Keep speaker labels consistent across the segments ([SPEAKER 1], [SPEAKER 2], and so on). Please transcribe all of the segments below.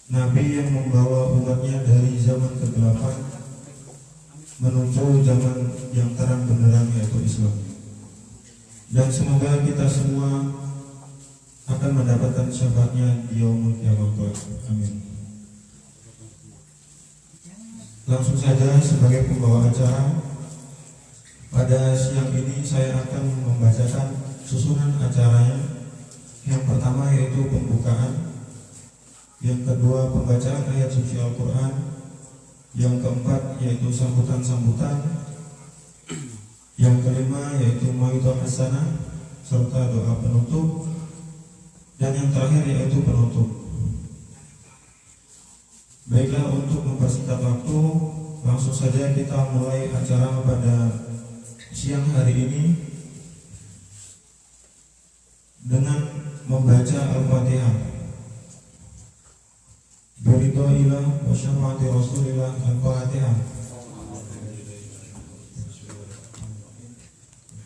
[SPEAKER 1] Nabi yang membawa umatnya dari zaman kegelapan menuju zaman yang terang benderang, yaitu Islam. Dan semoga kita semua akan mendapatkan syafaatnya di yaumul qiyamah. Amin. Langsung saja sebagai pembawa acara, pada siang ini saya akan membacakan susunan acaranya. Yang pertama yaitu pembukaan, yang kedua pembacaan ayat suci Al-Quran, yang keempat yaitu sambutan-sambutan, yang kelima yaitu mau'izah hasanah serta doa penutup, dan yang terakhir yaitu penutup. Baiklah, untuk mempersingkat waktu, langsung saja kita mulai acara pada siang hari ini dengan membaca Al-Fatihah. Biridha'illah wa syafaati Rasulillah. Al-Fatihah.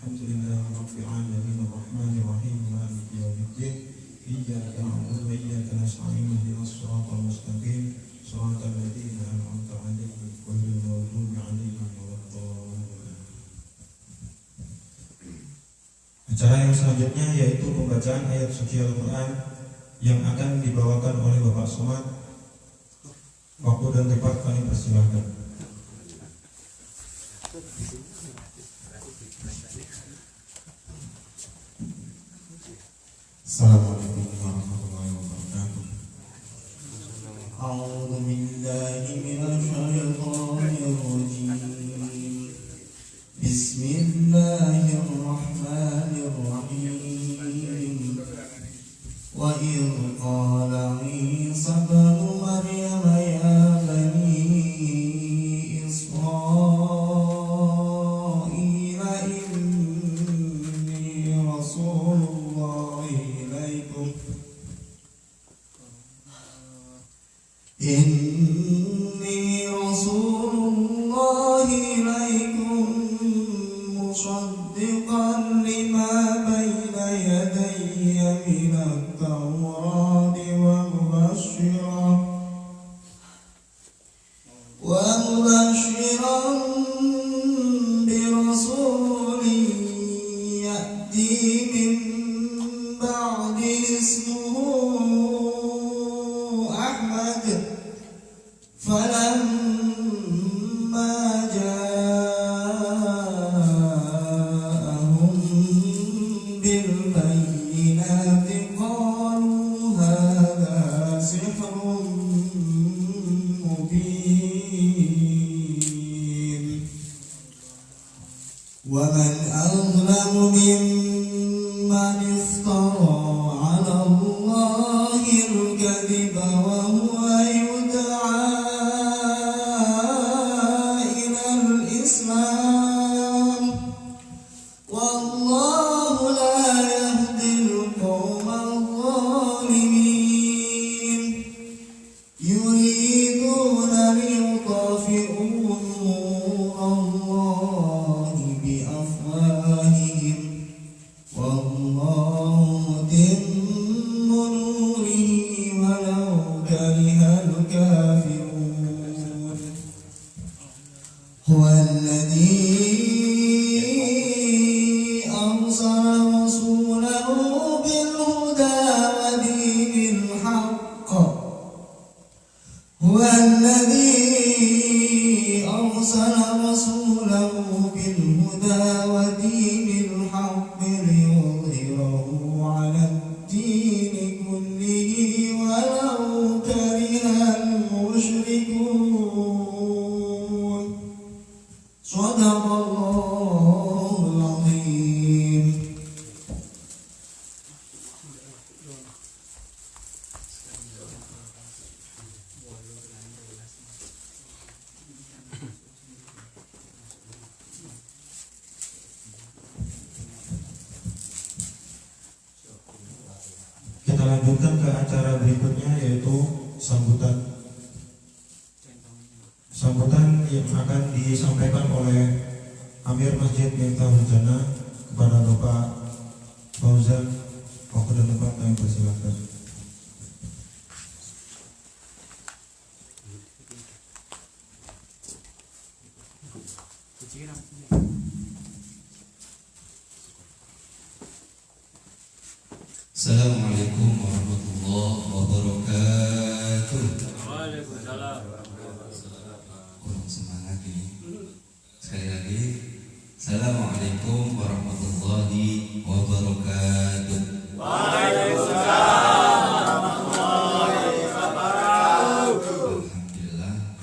[SPEAKER 1] Alhamdulillah rabbil alamin arrahmanir rahim maliki yaumiddin iyyaka na'budu wa iyyaka nasta'in ihdinas siratal mustaqim siratal ladzina an'amta 'alaihim ghairil maghdubi 'alaihim waladdallin. Acara yang selanjutnya yaitu pembacaan ayat suci Al-Quran yang akan dibawakan oleh Bapak Somad. Waktu dan tempat kami persilahkan. Assalamualaikum warahmatullahi wabarakatuh.
[SPEAKER 2] A'udzu billahi minasy syaithanir rajim. Bismillahirrahmanirrahim. Wa idh qala Isa ibnu Maryam ya bani Israil inni rasulullah ilaikum musaddiqan lima bayna yadayya minat tawrati wa mubashiran bi rasulin ya'ti min ba'di ismuhu Ahmad. فلما جاءهم بالبينات قالوا هذا سحر مبين ومن أظلم ممن افترى على الله الكذب وهو يدعى إلى الإسلام والله لا يهدي القوم الظالمين يريدون ليطفئوا نور الله بأفواههم والله متم نوره ولو كره الكافرون هو الذي أرسل رسوله بالهدى ودين الحق هو الذي أرسل رسوله بالهدى ودين الحق ليظهره على الدين كله ولو كره المشركون. صدق الله العظيم.
[SPEAKER 1] Kita lanjutkan ke acara berikutnya yaitu sambutan yang akan disampaikan oleh Amir Masjid Miftahul Jannah kepada Bapak Fauzan. Waktu dan tempat kami persilakan.
[SPEAKER 3] Assalamualaikum warahmatullahi wabarakatuh.
[SPEAKER 4] Waalaikumsalam.
[SPEAKER 3] Kurang semangat ini. Sekali lagi, Assalamualaikum warahmatullahi wabarakatuh.
[SPEAKER 4] Waalaikumsalam warahmatullahi wabarakatuh.
[SPEAKER 3] Alhamdulillah,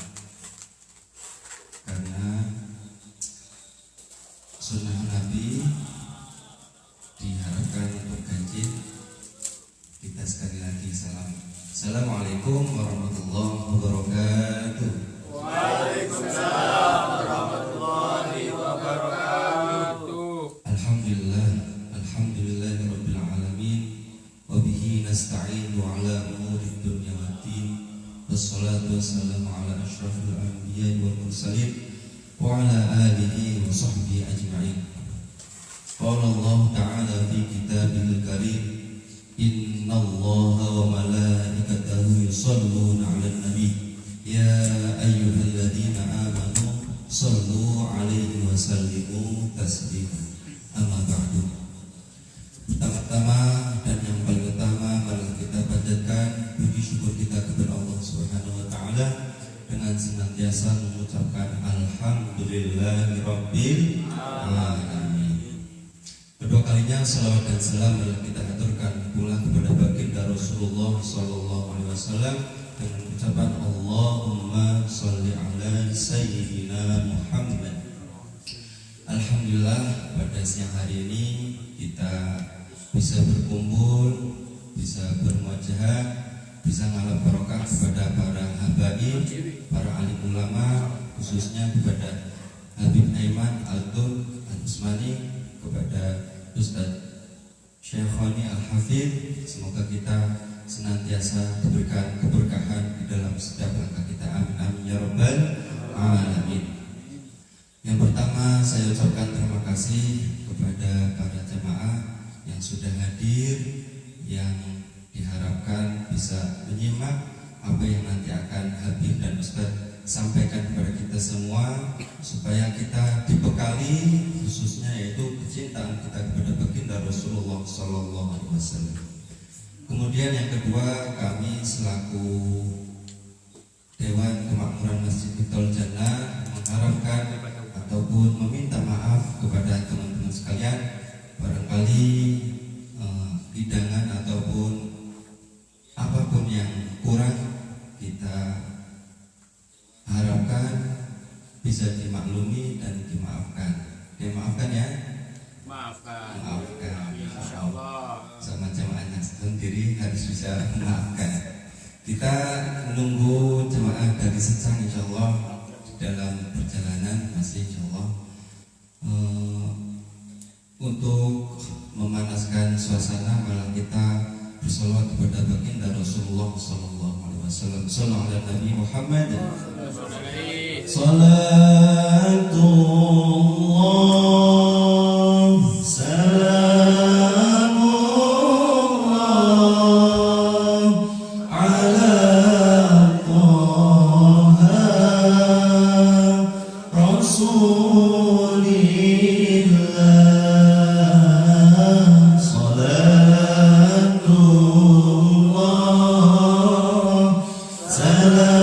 [SPEAKER 3] karena sunnah Nabi diharapkan berganti, kita sekali lagi salam. Assalamualaikum warahmatullahi wabarakatuh.
[SPEAKER 4] Waalaikumsalam warahmatullahi wabarakatuh.
[SPEAKER 3] Alhamdulillah, alhamdulillahirabbil alamin, wa bihi nasta'inu ala umuri dunya waddin. Wassalatu wassalamu ala asyrafil anbiya'i wal mursalin wa ala alihi wa sahbihi ajma'in. Qala Allah ta'ala fi kitabihil karim, innallaha wa malaikatahu yusholluna 'alan nabi ya ayyuhalladzina amanu shallu 'alaihi wa sallimu taslima. Amma ba'du. Pertama-tama dan yang paling utama, marilah kita panjatkan puji syukur kita kepada Allah Subhanahu wa taala dengan senantiasa mengucapkan alhamdulillahirabbil alamin. Kedua kalinya salawat dan salam adalah kita aturkan pula kepada baginda Rasulullah sallallahu alaihi wasallam dengan ucapan Allahumma sholli ala sayyidina Muhammad. Alhamdulillah, pada siang hari ini kita bisa berkumpul, bisa bermuajahah, bisa ngalap barokah kepada para habaib, para alim ulama, khususnya kepada Habib Aiman Altun Al-Usmani, kepada Ustaz Syekhoni Al-Hafidh. Semoga kita senantiasa diberikan keberkahan di dalam setiap langkah kita, amin amin ya rabbal alamin. Yang pertama, saya ucapkan terima kasih kepada para jamaah yang sudah hadir, yang diharapkan bisa menyimak apa yang nanti akan Habib dan Ustaz sampaikan kepada kita semua, supaya kita dibekali khususnya yaitu kecintaan kita kepada baginda Rasulullah Sallallahu Alaihi Wasallam. Kemudian yang kedua, kami selaku Dewan Kemakmuran Masjid Miftaul Jannah mengharapkan ataupun meminta maaf kepada teman-teman sekalian, barangkali hidangan ataupun apapun yang kurang, kita harapkan bisa dimaklumi dan dimaafkan. Dimaafkan ya?
[SPEAKER 4] Maafkan.
[SPEAKER 3] Maafkan.
[SPEAKER 4] Insyaallah.
[SPEAKER 3] Sama jemaahnya sendiri harus bisa memaafkan. Kita menunggu jemaah dari Secang insyaallah dalam perjalanan masih insyaallah. Untuk memanaskan suasana, malah kita bersolawat kepada baginda Rasulullah Sallallahu Alaihi Wasallam. Sallallahu alaihi Nabi Muhammad. Salatullah, salamullah ala Taha Rasulillah. Salatullah, salamullah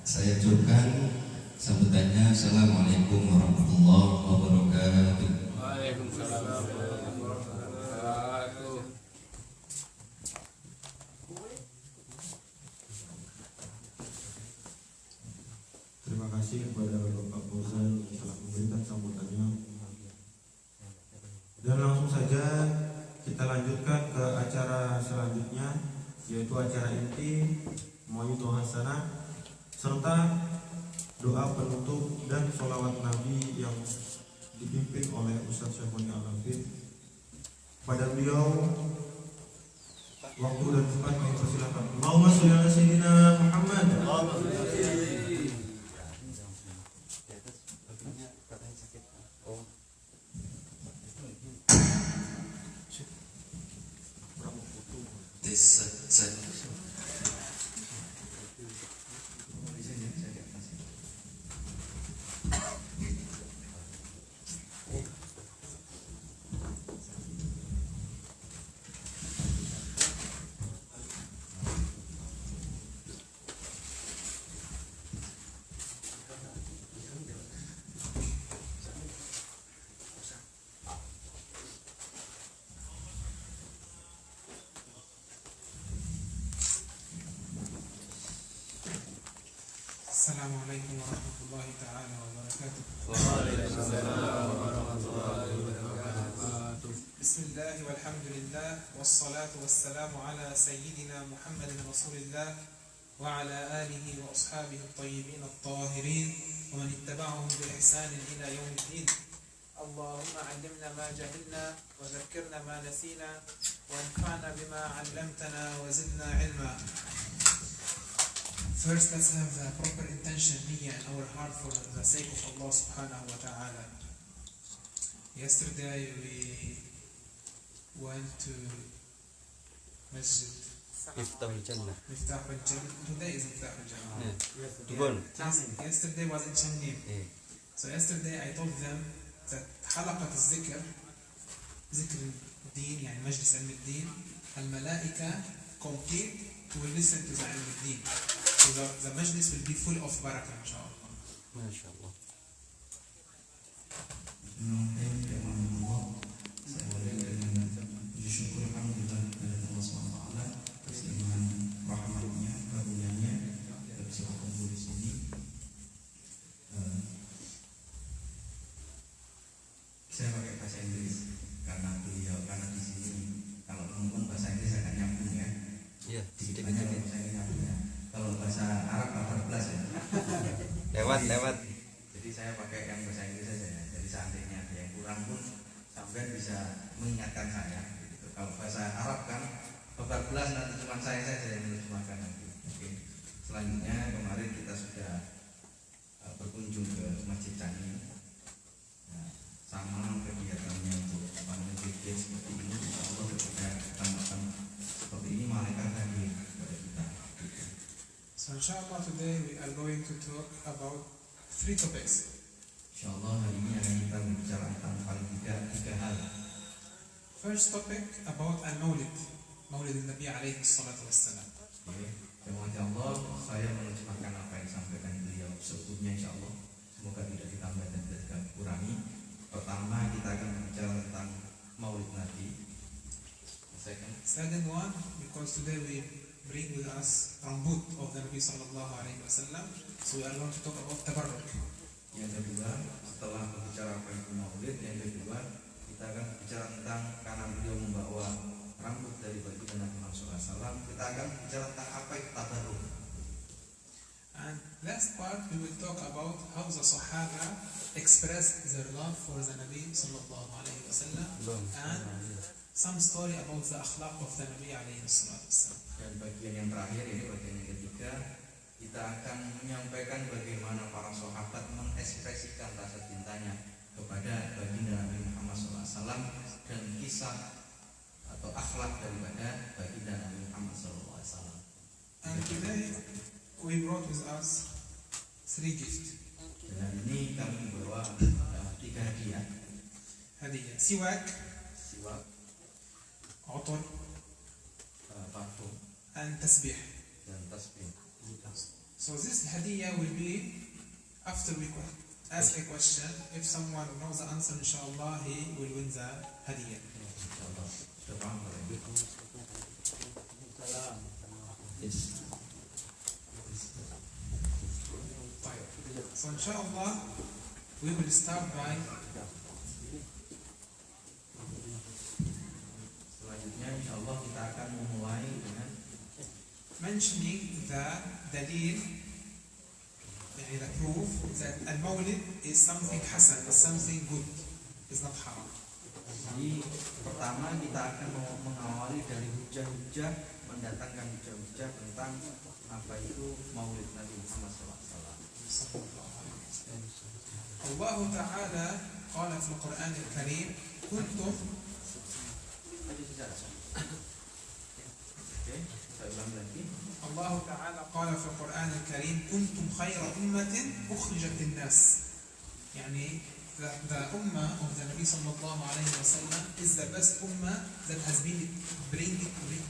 [SPEAKER 3] Saya ucapkan sambutannya Assalamualaikum warahmatullahi wabarakatuh.
[SPEAKER 4] Waalaikumsalam warahmatullahi wabarakatuh.
[SPEAKER 1] Terima kasih kepada Bapak Fauzan yang telah memberikan sambutannya. Dan langsung saja kita lanjutkan ke acara selanjutnya, yaitu acara inti Mau'idul Hasanah serta doa penutup dan sholawat Nabi yang dipimpin oleh Ustaz Syafoni Al-Hafidh. Pada beliau waktu dan tempat kami persilakan. Allahumma sholli ala sayyidina Muhammad.
[SPEAKER 5] Assalamualaikum warahmatullahi ta'ala wabarakatuh.
[SPEAKER 4] Waalaikumsalam warahmatullahi wabarakatuh.
[SPEAKER 5] Bismillah walhamdulillah wassalatu wassalamu ala sayyidina Muhammadin rasulillah wa ala alihi wa ashabihi at-tayyibin at-tahirin wa man ittaba'ahum bi ihsanin ila yawmiddin. Allahumma 'allimna ma jahilna wa dhakkirna ma nasina wa anfa'na bima 'allamtana wa zidna 'ilma. First, let's have the proper intention, niyyah, in our heart for the sake of Allah subhanahu wa ta'ala. Yesterday we went to Masjid
[SPEAKER 6] Miftahul Jannah.
[SPEAKER 5] Miftah al-Jannah. Today is Miftah al-Jannah.
[SPEAKER 6] Tubon.
[SPEAKER 5] Yesterday was in Chandim. So yesterday I told them that حلقة الذكر ذكر الدين يعني مجلس علم الدين الملائكة complete will listen to the علم الدين. So the majlis will be full of barakah, inshallah.
[SPEAKER 6] Masya Allah.
[SPEAKER 2] Saya boleh dengan puji syukur alhamdulillah kepada Allah SWT atas limpahan rahmatnya, karunia-Nya kita bisa berkumpul di sini. Saya pakai bahasa Inggris karena di sini kalau ngomong bahasa Inggris agak nyambung ya.
[SPEAKER 6] Iya,
[SPEAKER 2] Dikit
[SPEAKER 6] sedikit.
[SPEAKER 2] bahasa Inggris nyambung ya. Kalau bahasa Arab 14 ya.
[SPEAKER 6] Lewat.
[SPEAKER 2] Jadi saya pakai yang bahasa Inggris saja ya. Jadi seandainya ada yang kurang pun sampai bisa mengingatkan saya gitu. Kalau bahasa Arab kan 14 nanti cuma saya saja yang menerjemahkan nanti. Oke. Selanjutnya kemarin kita sudah berkunjung ke Masjid Cangin. Nah, sama kegiatannya untuk kegiatan seperti ini, insya Allah ketika tambahkan seperti ini malaikat hadir kepada kita. Gitu.
[SPEAKER 5] So inshallah today we are going to talk about 3 topics.
[SPEAKER 2] Insyaallah hari ini akan kita berbicara tentang paling tiga hal.
[SPEAKER 5] First topic about al-Maulid, Maulid Nabi alaihi salatu wassalam.
[SPEAKER 2] Oke, semoga Allah saya menerjemahkan apa yang disampaikan beliau sebelumnya insyaallah. Semoga tidak ditambah dan tidak dikurangi. Pertama kita akan berbicara tentang Maulid Nabi.
[SPEAKER 5] Second one, because today we bring with us Rambut of the Nabi sallallahu alaihi wasallam, so we are going to talk about Tabarruk.
[SPEAKER 2] Yang kedua, setelah berbicara apa itu Maulid, yang kedua kita akan berbicara tentang karena beliau membawa rambut dari baginda Nabi Muhammad SAW, kita akan berbicara tentang apa itu tabarruk.
[SPEAKER 5] And last part we will talk about how the Sahaba expressed their love for the Nabi sallallahu alaihi wasallam and some story about the akhlaq of the Nabi alaihi salatu wassalam.
[SPEAKER 2] Dan bagian yang terakhir ini bagian yang ketiga, kita akan menyampaikan bagaimana para sahabat mengekspresikan rasa cintanya kepada baginda Nabi Muhammad SAW dan kisah atau akhlak daripada baginda Nabi Muhammad SAW.
[SPEAKER 5] And today we brought with us 3 gifts.
[SPEAKER 2] Dan hari ini kami membawa 3 hadiah.
[SPEAKER 5] Hadiah siwak,
[SPEAKER 2] Siwak,
[SPEAKER 5] utur,
[SPEAKER 2] parfum,
[SPEAKER 5] and tasbih.
[SPEAKER 2] dan tasbih.
[SPEAKER 5] So this hadiyah will be after we ask a question. If someone knows the answer, inshallah, he will win the hadiyah.
[SPEAKER 2] Insyaallah. Sudah paham Pak?
[SPEAKER 3] Yes.
[SPEAKER 5] So inshallah, we will start by
[SPEAKER 2] Selanjutnya insyaallah kita akan memulai dengan
[SPEAKER 5] mentioning the dalil, the proof that al-mawlid is something hasan, is something good, is not haram.
[SPEAKER 2] Jadi pertama kita akan mengawali dari hujah-hujah, mendatangkan hujah-hujah tentang apa itu Maulid Nabi Muhammad SAW.
[SPEAKER 5] Allah Ta'ala qala fil Quran al-Karim kuntum.
[SPEAKER 2] Oke, saya ulangi lagi.
[SPEAKER 5] Allah Ta'ala qala fil Quran al-Karim kuntum khayra ummatin ukhrijat lin-nas. Yani the ummah of the Nabi sallallahu alayhi wa sallam is the best ummah that has been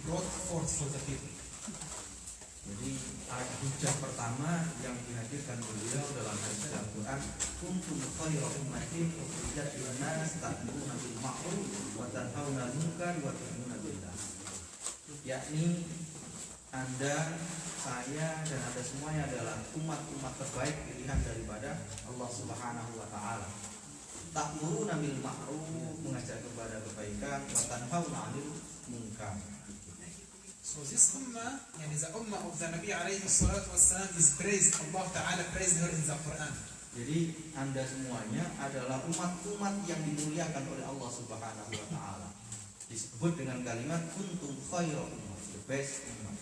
[SPEAKER 5] brought forth for the people.
[SPEAKER 2] Jadi hujah pertama yang dihadirkan beliau dalam hadis Al-Quran, kuntum khayra ummatin ukhrijat lin-nas ta'muruna bil ma'ruf wa tanhauna 'anil munkar wa tu'minuna billah. Yakni Anda, saya dan Anda semuanya adalah umat-umat terbaik pilihan daripada Allah Subhanahu wa taala. Ta'muruna bil ma'ruf, mengajak kepada kebaikan, wa tanhauna 'anil munkar.
[SPEAKER 5] So this ummah, yani the ummah of the Nabi alayhi salatu wassalam is praised. Allah Ta'ala praised her in the Quran.
[SPEAKER 2] Jadi Anda semuanya adalah umat-umat yang dimuliakan oleh Allah Subhanahu wa taala. Disebut dengan kalimat kuntum khayra ummah, the best ummah.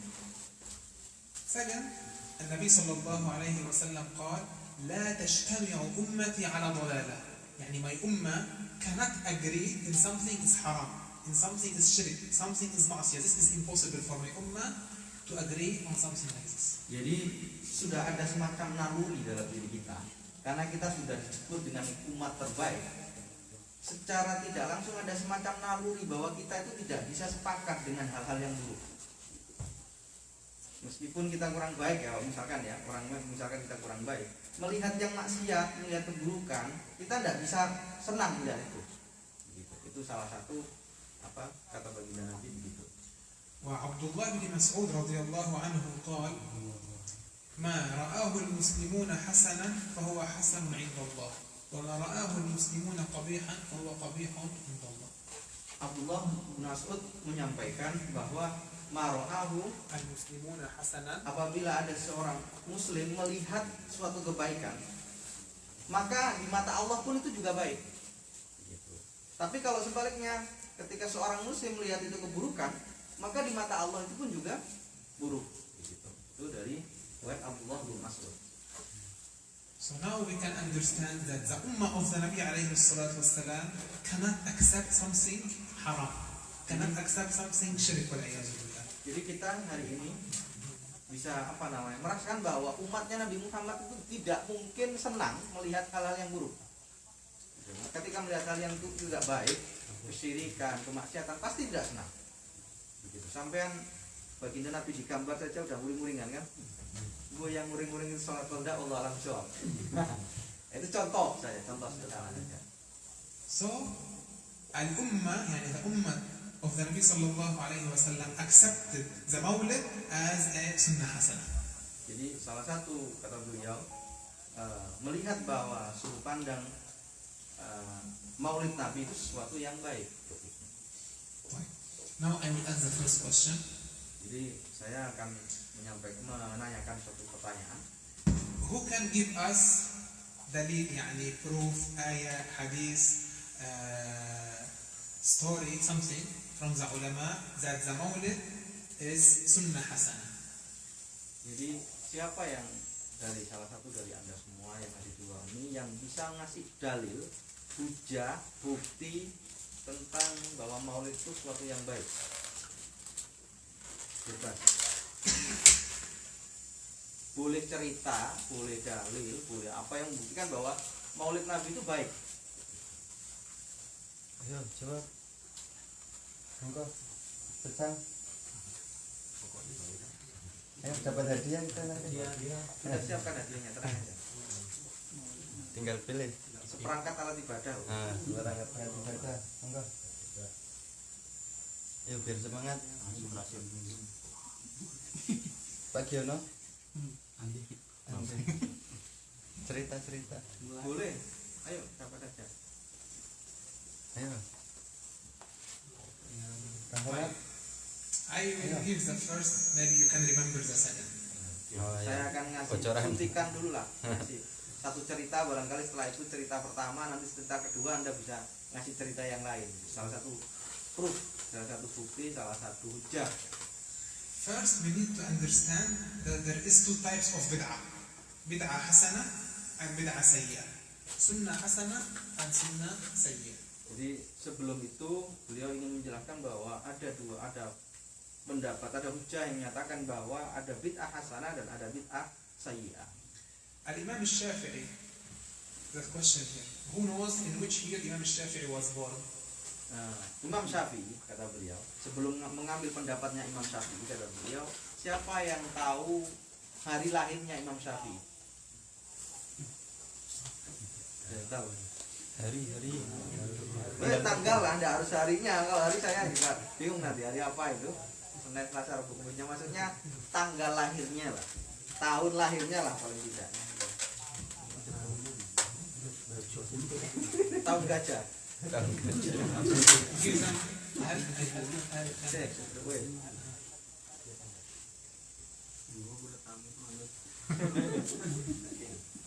[SPEAKER 5] Second, Nabi sallallahu alayhi wa sallam قال لا تجتمع أمتي على ضلالة. يعني my ummah cannot agree in something is haram, in something is shirk, something is ma'asiyah. This is impossible for my ummah to agree on something like this.
[SPEAKER 2] Jadi sudah ada semacam naluri dalam diri kita, karena kita sudah disebut dengan umat terbaik. Secara tidak langsung ada semacam naluri bahwa kita itu tidak bisa sepakat dengan hal-hal yang buruk. Meskipun kita kurang baik ya, misalkan kita kurang baik, melihat yang maksiat, melihat keburukan, kita tidak bisa senang melihat itu. Itu salah satu kata baginda Nabi begitu.
[SPEAKER 5] وعبد الله بن مسعود رضي الله عنه قال ما رآه المسلمون حسنا فهو حسن عند الله وما رآه المسلمون قبيحا فهو قبيح عند الله.
[SPEAKER 2] Abdullah bin Mas'ud menyampaikan bahwa mara'ahu
[SPEAKER 5] al-muslimuna hasanan,
[SPEAKER 2] apabila ada seorang muslim melihat suatu kebaikan, maka di mata Allah pun itu juga baik. Tapi kalau sebaliknya, ketika seorang muslim melihat itu keburukan, maka di mata Allah itu pun juga buruk. Itu dari riwayat Abdullah bin Mas'ud.
[SPEAKER 5] So now we can understand that the ummah of the Nabi alayhi salatu wassalam cannot accept something haram, cannot accept something shirk wal iyaz billah.
[SPEAKER 2] Jadi kita hari ini bisa merasakan bahwa umatnya Nabi Muhammad itu tidak mungkin senang melihat hal-hal yang buruk. Ketika melihat hal yang tidak baik, kesyirikan, kemaksiatan, pasti tidak senang. Begitu. Sampean baginda Nabi digambar saja udah nguring-nguringan kan? Gue yang nguring-nguring itu sholat kolda, Allah alam sholat. Itu contoh sederhana saja.
[SPEAKER 5] So al-ummah, yani the ummah of the Nabi sallallahu alaihi wasallam accepted the Maulid as a sunnah hasanah.
[SPEAKER 2] Jadi salah satu kata beliau melihat bahwa sudut pandang Maulid Nabi itu sesuatu yang baik.
[SPEAKER 5] Now I will ask the first question.
[SPEAKER 2] Jadi saya akan menanyakan suatu pertanyaan.
[SPEAKER 5] Who can give us dalil, yani proof, ayah, hadith, story, something from the ulama that the Maulid is sunnah hasanah?
[SPEAKER 2] Jadi siapa yang dari salah satu dari Anda semua yang ada di luar ini yang bisa ngasih dalil, hujah, bukti tentang bahwa Maulid itu sesuatu yang baik? Bebas. Boleh cerita, boleh dalil, boleh apa yang membuktikan bahwa Maulid Nabi itu baik.
[SPEAKER 6] Ayo jawab. Monggo. Bersang. Ayo dapat hadiah kita nanti.
[SPEAKER 2] Kita siapkan hadiahnya, tenang aja.
[SPEAKER 6] Tinggal pilih.
[SPEAKER 2] Seperangkat alat ibadah.
[SPEAKER 6] Nah, buat angkat ibadah. Monggo. Ayo biar semangat. Pak Giono. Cerita.
[SPEAKER 2] Boleh. Ayo, dapat aja.
[SPEAKER 6] Ayo. Rahmat.
[SPEAKER 5] I will give the first, maybe you can remember the second.
[SPEAKER 6] Oh,
[SPEAKER 2] Saya
[SPEAKER 6] ya.
[SPEAKER 2] akan ngasih
[SPEAKER 6] Bocoran.
[SPEAKER 2] suntikan dulu lah. Ngasih satu cerita, barangkali setelah itu cerita pertama, nanti cerita kedua Anda bisa ngasih cerita yang lain. Salah satu proof, salah satu bukti, salah satu hujah.
[SPEAKER 5] First, we need to understand that there is two types of bid'ah. Bid'ah hasana and bid'ah sayyah. Sunnah hasana and sunnah sayyah.
[SPEAKER 2] Jadi sebelum itu beliau ingin menjelaskan bahwa ada pendapat, ada hujah yang menyatakan bahwa ada bid'ah hasanah dan ada bid'ah sayyi'ah.
[SPEAKER 5] Al-Imam al-Shafi'i, the question here, who knows in which year Imam al-Shafi'i was born?
[SPEAKER 2] Nah, Imam Syafi'i, kata beliau, sebelum mengambil pendapatnya Imam Syafi'i, kata beliau, siapa yang tahu hari lahirnya Imam Syafi'i? Tidak tahu.
[SPEAKER 6] Hari.
[SPEAKER 2] Tanggal lah, Anda harus harinya. Kalau hari saya juga bingung nanti hari apa itu. Senin, Selasa, Rabu, Kamis. Maksudnya tanggal lahirnya lah, tahun lahirnya lah paling tidak. Tahun gajah.
[SPEAKER 5] Give them
[SPEAKER 2] Cek, wait.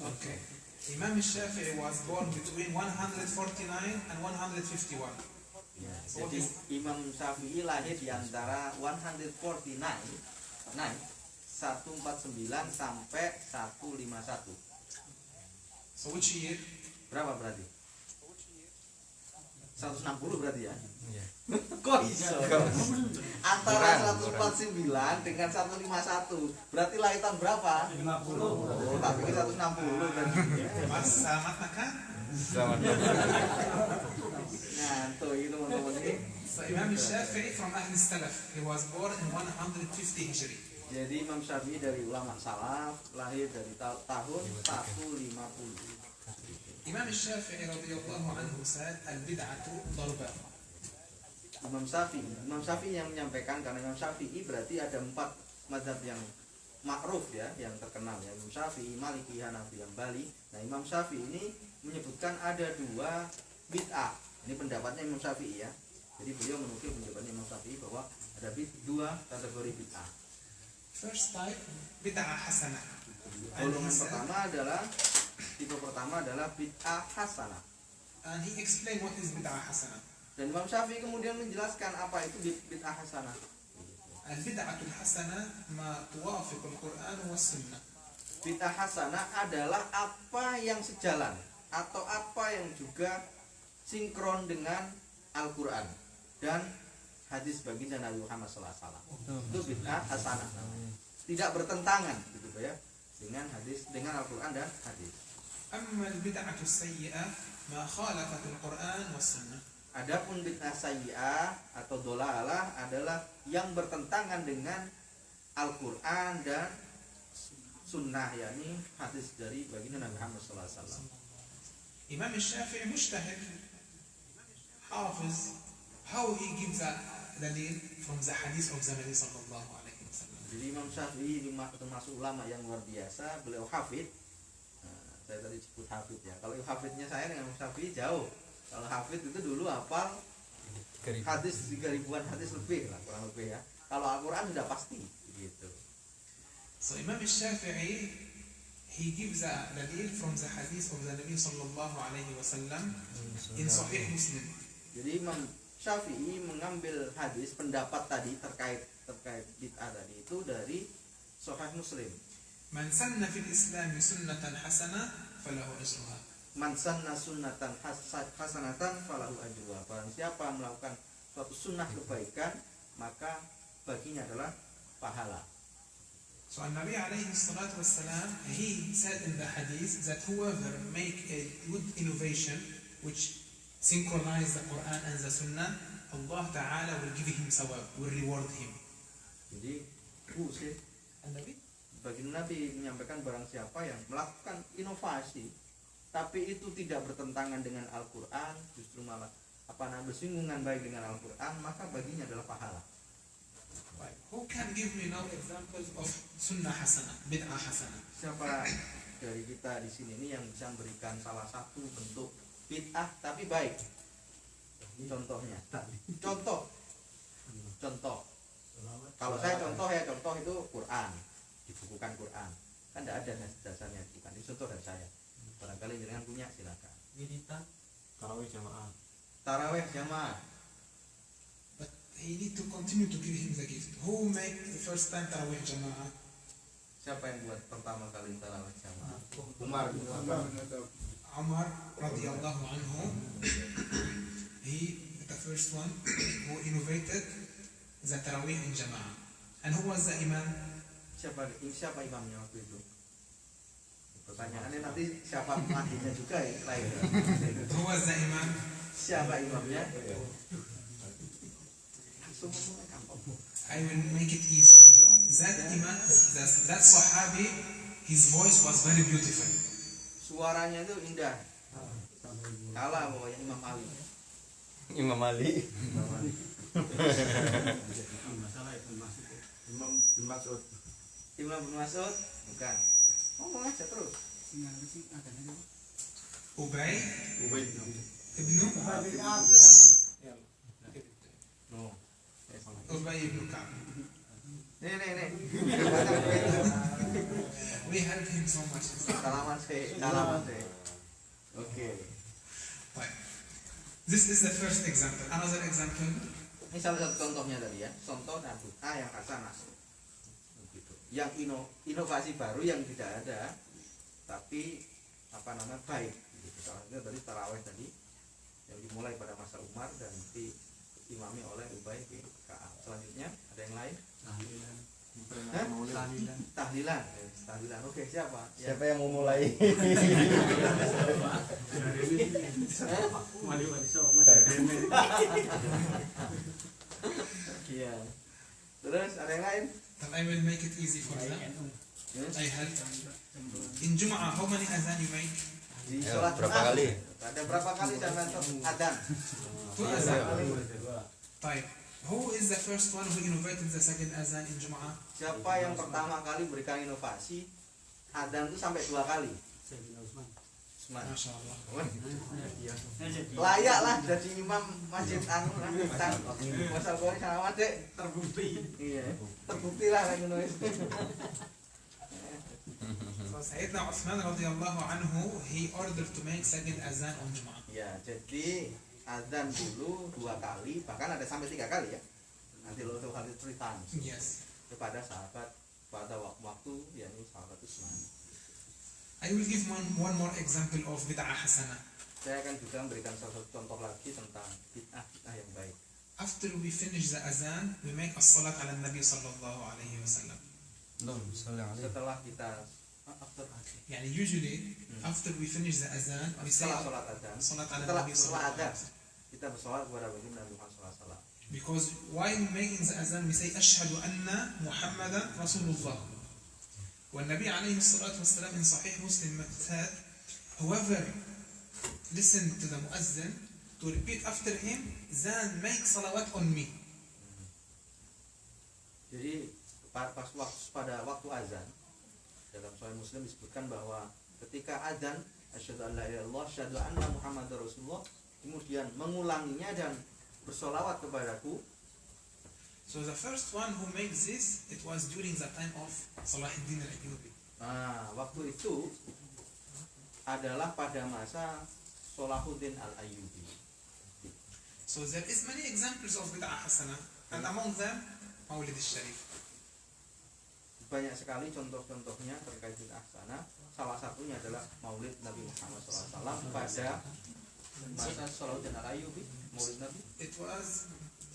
[SPEAKER 5] Okay. Imam al-Shafi'i was born between 149 and 151.
[SPEAKER 2] Ya,
[SPEAKER 5] So
[SPEAKER 2] jadi Imam Syafi'i lahir di antara 149 149 sampai 151.
[SPEAKER 5] So which year?
[SPEAKER 2] Berapa berarti? 160 berarti ya?
[SPEAKER 6] Iya.
[SPEAKER 2] Kok iso? Antara 149 dengan 151. Berarti lahir tahun berapa? 50. Oh, tapi 160 berarti.
[SPEAKER 5] Selamat makan.
[SPEAKER 6] Selamat
[SPEAKER 2] Ngantuk itu teman-teman ini.
[SPEAKER 5] So Imam al-Shafi'i from Ahl al-Salaf. He was born in 150 Hijri.
[SPEAKER 2] Jadi Imam Syafi'i dari ulama salaf, lahir dari tahun 150.
[SPEAKER 5] Imam al-Shafi'i radhiyallahu anhu said al-bid'atu darban.
[SPEAKER 2] Imam Syafi'i yang menyampaikan, karena Imam Syafi'i berarti ada 4 mazhab yang ma'ruf ya, yang terkenal ya, Imam Syafi'i, Maliki, Hanafi, Hambali. Nah, Imam Syafi'i ini menyebutkan ada 2 bid'ah. Ini pendapatnya Imam Syafi'i ya. Jadi beliau menukil pendapatnya Imam Syafi'i bahwa ada 2 kategori bid'ah.
[SPEAKER 5] First type, bid'ah hasanah.
[SPEAKER 2] Golongan pertama adalah tipe pertama adalah bid'ah hasanah.
[SPEAKER 5] And he explained what is bid'ah hasanah.
[SPEAKER 2] Dan Imam Syafi'i kemudian menjelaskan apa itu bid'ah hasanah.
[SPEAKER 5] Al-bid'atul hasanah ma tuwafiq al-Qur'an wa sunnah.
[SPEAKER 2] Bid'ah hasanah adalah apa yang sejalan atau apa yang juga sinkron dengan Al-Quran dan hadis baginda Nabi Muhammad SAW. Itu bid'ah hasanah. Tidak bertentangan gitu ya dengan hadis, dengan Al-Quran dan hadis.
[SPEAKER 5] Amma al-bid'atu sayyi'ah ma khalafat al-Qur'an wa sunnah.
[SPEAKER 2] Adapun bid'ah sayyi'ah atau dolalah adalah yang bertentangan dengan Al-Quran dan sunnah, yakni hadis dari baginda Nabi Muhammad SAW.
[SPEAKER 5] Imam al-Shafi'i mujtahid, hafiz, how he gives a dalil from the hadith of the Nabi sallallahu alaihi wasallam.
[SPEAKER 2] Jadi Imam Syafi'i termasuk ulama yang luar biasa, beliau hafid. Nah, saya tadi sebut hafid ya. Kalau hafidnya saya dengan Imam Syafi'i jauh. Kalau hafid itu dulu hafal hadis 3.000-an hadis lebih lah, kurang lebih ya. Kalau Al-Quran sudah pasti gitu.
[SPEAKER 5] So Imam al-Shafi'i, he gives a dalil from the hadith of the Nabi sallallahu alaihi wasallam in Sahih Muslim.
[SPEAKER 2] Jadi Imam Syafi'i mengambil hadis pendapat tadi terkait bid'ah tadi itu dari Sahih Muslim.
[SPEAKER 5] Man sanna fil Islam sunnatan hasanah falahu ajruha.
[SPEAKER 2] Man sanna sunnatan hasanatan falahu ajruha. Barang siapa melakukan suatu sunnah kebaikan, maka baginya adalah pahala.
[SPEAKER 5] So Nabi alayhi salatu wassalam, he said in the hadith that whoever make a good innovation which synchronize the Quran and the Sunnah, Allah Ta'ala will give him sawab, will reward him.
[SPEAKER 2] Jadi, who said?
[SPEAKER 5] النبي
[SPEAKER 2] Baginda Nabi menyampaikan barang siapa yang melakukan inovasi tapi itu tidak bertentangan dengan Al-Quran, justru malah bersinggungan baik dengan Al-Quran, maka baginya adalah pahala.
[SPEAKER 5] Who can give me now examples of sunnah hasanah, bid'ah hasanah?
[SPEAKER 2] Siapa dari kita di sini ini yang bisa memberikan salah satu bentuk bid'ah tapi baik? Contohnya. Contoh. Kalau saya contoh itu Quran, dibukukan Quran. Kan tidak ada dasarnya bukan. Ini contoh dari saya. Barangkali jangan punya silakan. Tarawih jamaah.
[SPEAKER 5] But he need to continue to give him the gift. Who make the first time tarawih jama'ah?
[SPEAKER 2] Siapa yang buat pertama kali tarawih jamaah? Umar bin Khattab.
[SPEAKER 5] Umar radiyallahu anhu. He the first one who innovated the tarawih in jama'ah. And who was the imam?
[SPEAKER 2] Siapa imamnya waktu itu? Pertanyaannya nanti siapa matinya juga ya lain.
[SPEAKER 5] Who was the imam?
[SPEAKER 2] Siapa imamnya?
[SPEAKER 5] I will make it easy. That imam, that sahabi, his voice was very beautiful.
[SPEAKER 2] Suaranya itu indah. Kalah pokoknya Imam Ali.
[SPEAKER 6] Imam Ali.
[SPEAKER 2] Imam bin Mas'ud? Bukan. Ngomong aja terus.
[SPEAKER 5] Ubay ibnu
[SPEAKER 2] No.
[SPEAKER 5] Ubay ibnu Ka'b.
[SPEAKER 2] Nih.
[SPEAKER 5] We help him so much.
[SPEAKER 2] Salaman sih. Oke.
[SPEAKER 5] Right. This is the first example. Another example.
[SPEAKER 2] Ini salah satu contohnya tadi ya. Contoh dan bid'ah yang hasanah. Gitu. Yang inovasi baru yang tidak ada, tapi baik. Gitu. Salah satunya tadi tarawih tadi yang dimulai pada masa Umar dan diimami oleh Ubay bin Ka'ab. Selanjutnya ada yang lain? Tahlilan. Oke, siapa?
[SPEAKER 6] Siapa yang mau mulai?
[SPEAKER 2] Iya. Terus ada yang lain?
[SPEAKER 5] And I will make it easy for them. I help. In Jum'ah, how many azan you make?
[SPEAKER 2] Di
[SPEAKER 6] Ya,
[SPEAKER 2] sholat
[SPEAKER 6] berapa
[SPEAKER 2] Jumat.
[SPEAKER 6] kali?
[SPEAKER 2] Ada berapa kali zaman adzan?
[SPEAKER 5] 2 azan. طيب. Who is the first one who innovated the second azan in Jum'ah?
[SPEAKER 2] Siapa yang pertama kali berikan inovasi adzan itu sampai 2 kali? Usman.
[SPEAKER 5] Masya Allah.
[SPEAKER 2] Layak lah jadi imam masjid Masal Qori sama dek. Terbukti. Iya. Terbukti lah kayak gitu.
[SPEAKER 5] So Sayyidina Uthman radiyallahu anhu, he ordered to make second azan on Jum'ah.
[SPEAKER 2] Ya, jadi adzan dulu 2 kali, bahkan ada sampai 3 kali ya. Nanti lo tuh kali 3 times.
[SPEAKER 5] Yes.
[SPEAKER 2] Kepada sahabat pada waktu yakni sahabat Utsman.
[SPEAKER 5] I will give one more example of bid'ah hasanah.
[SPEAKER 2] Saya akan juga memberikan salah satu contoh lagi tentang bid'ah yang baik.
[SPEAKER 5] After we finish the azan, we make as-salat ala Nabi sallallahu alaihi wasallam.
[SPEAKER 2] Setelah kita
[SPEAKER 5] Yani usually after we finish the azan, we say
[SPEAKER 2] setelah sholat adzan,
[SPEAKER 5] salat ala
[SPEAKER 2] setelah
[SPEAKER 5] Nabi
[SPEAKER 2] adzan
[SPEAKER 5] sallallahu alaihi wasallam.
[SPEAKER 2] kita bersolat kepada baginda Nabi Muhammad SAW.
[SPEAKER 5] Because while making the azan, we say ashhadu anna Muhammadan Rasulullah. والنبي عليه الصلاة والسلام in Sahih Muslim said, whoever listen to the muazzin to repeat after him, then make salawat on me.
[SPEAKER 2] Jadi pada waktu azan dalam Sahih Muslim disebutkan bahwa ketika azan asyhadu an la ilaha illallah asyhadu anna Muhammadar Rasulullah, kemudian mengulanginya dan bersolawat kepadaku.
[SPEAKER 5] So the first one who makes this, it was during the time of Salahuddin al-Ayyubi.
[SPEAKER 2] Waktu itu adalah pada masa Salahuddin al-Ayyubi.
[SPEAKER 5] So there is many examples of bid'ah hasanah, and among them Maulid al-Sharif.
[SPEAKER 2] Banyak sekali contoh-contohnya terkait bid'ah hasanah. Salah satunya adalah Maulid Nabi Muhammad SAW pada masa Salahuddin al-Ayyubi. Maulid Nabi.
[SPEAKER 5] It was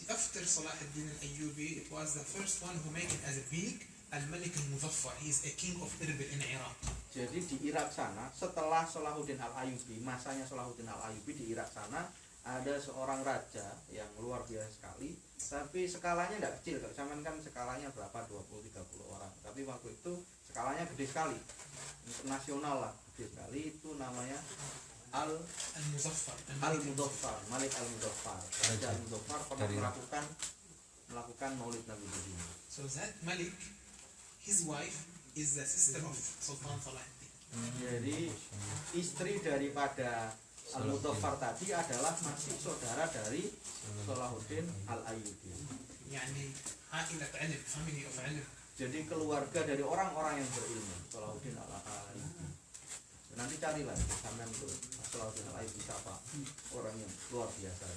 [SPEAKER 5] after Salahuddin al-Ayyubi, it was the first one who made it as a big Al-Malik al-Muzaffar. He is a king of Irbil in Iraq.
[SPEAKER 2] Jadi di Irak sana, setelah Salahuddin al-Ayyubi, masanya Salahuddin al-Ayyubi di Irak sana ada seorang raja yang luar biasa sekali, tapi skalanya tidak kecil. Kalau zaman kan skalanya berapa, 20-30 orang, tapi waktu itu skalanya gede sekali, internasional lah, gede sekali. Itu namanya Al-Muzaffar, Malik Al-Muzaffar. Raja Al-Muzaffar pernah melakukan maulid Nabi di sini.
[SPEAKER 5] So that Malik, his wife is the sister of Sultan Salahuddin.
[SPEAKER 2] Jadi istri daripada Al-Muzaffar tadi adalah masih saudara dari Salahuddin Al-Ayyubi.
[SPEAKER 5] يعني عائلة علم, family of علم.
[SPEAKER 2] Jadi keluarga dari orang-orang yang berilmu, Salahuddin Al-Ayyubi. Nanti carilah sampean tuh Salahuddin Al-Ayyubi siapa, orang yang luar biasa.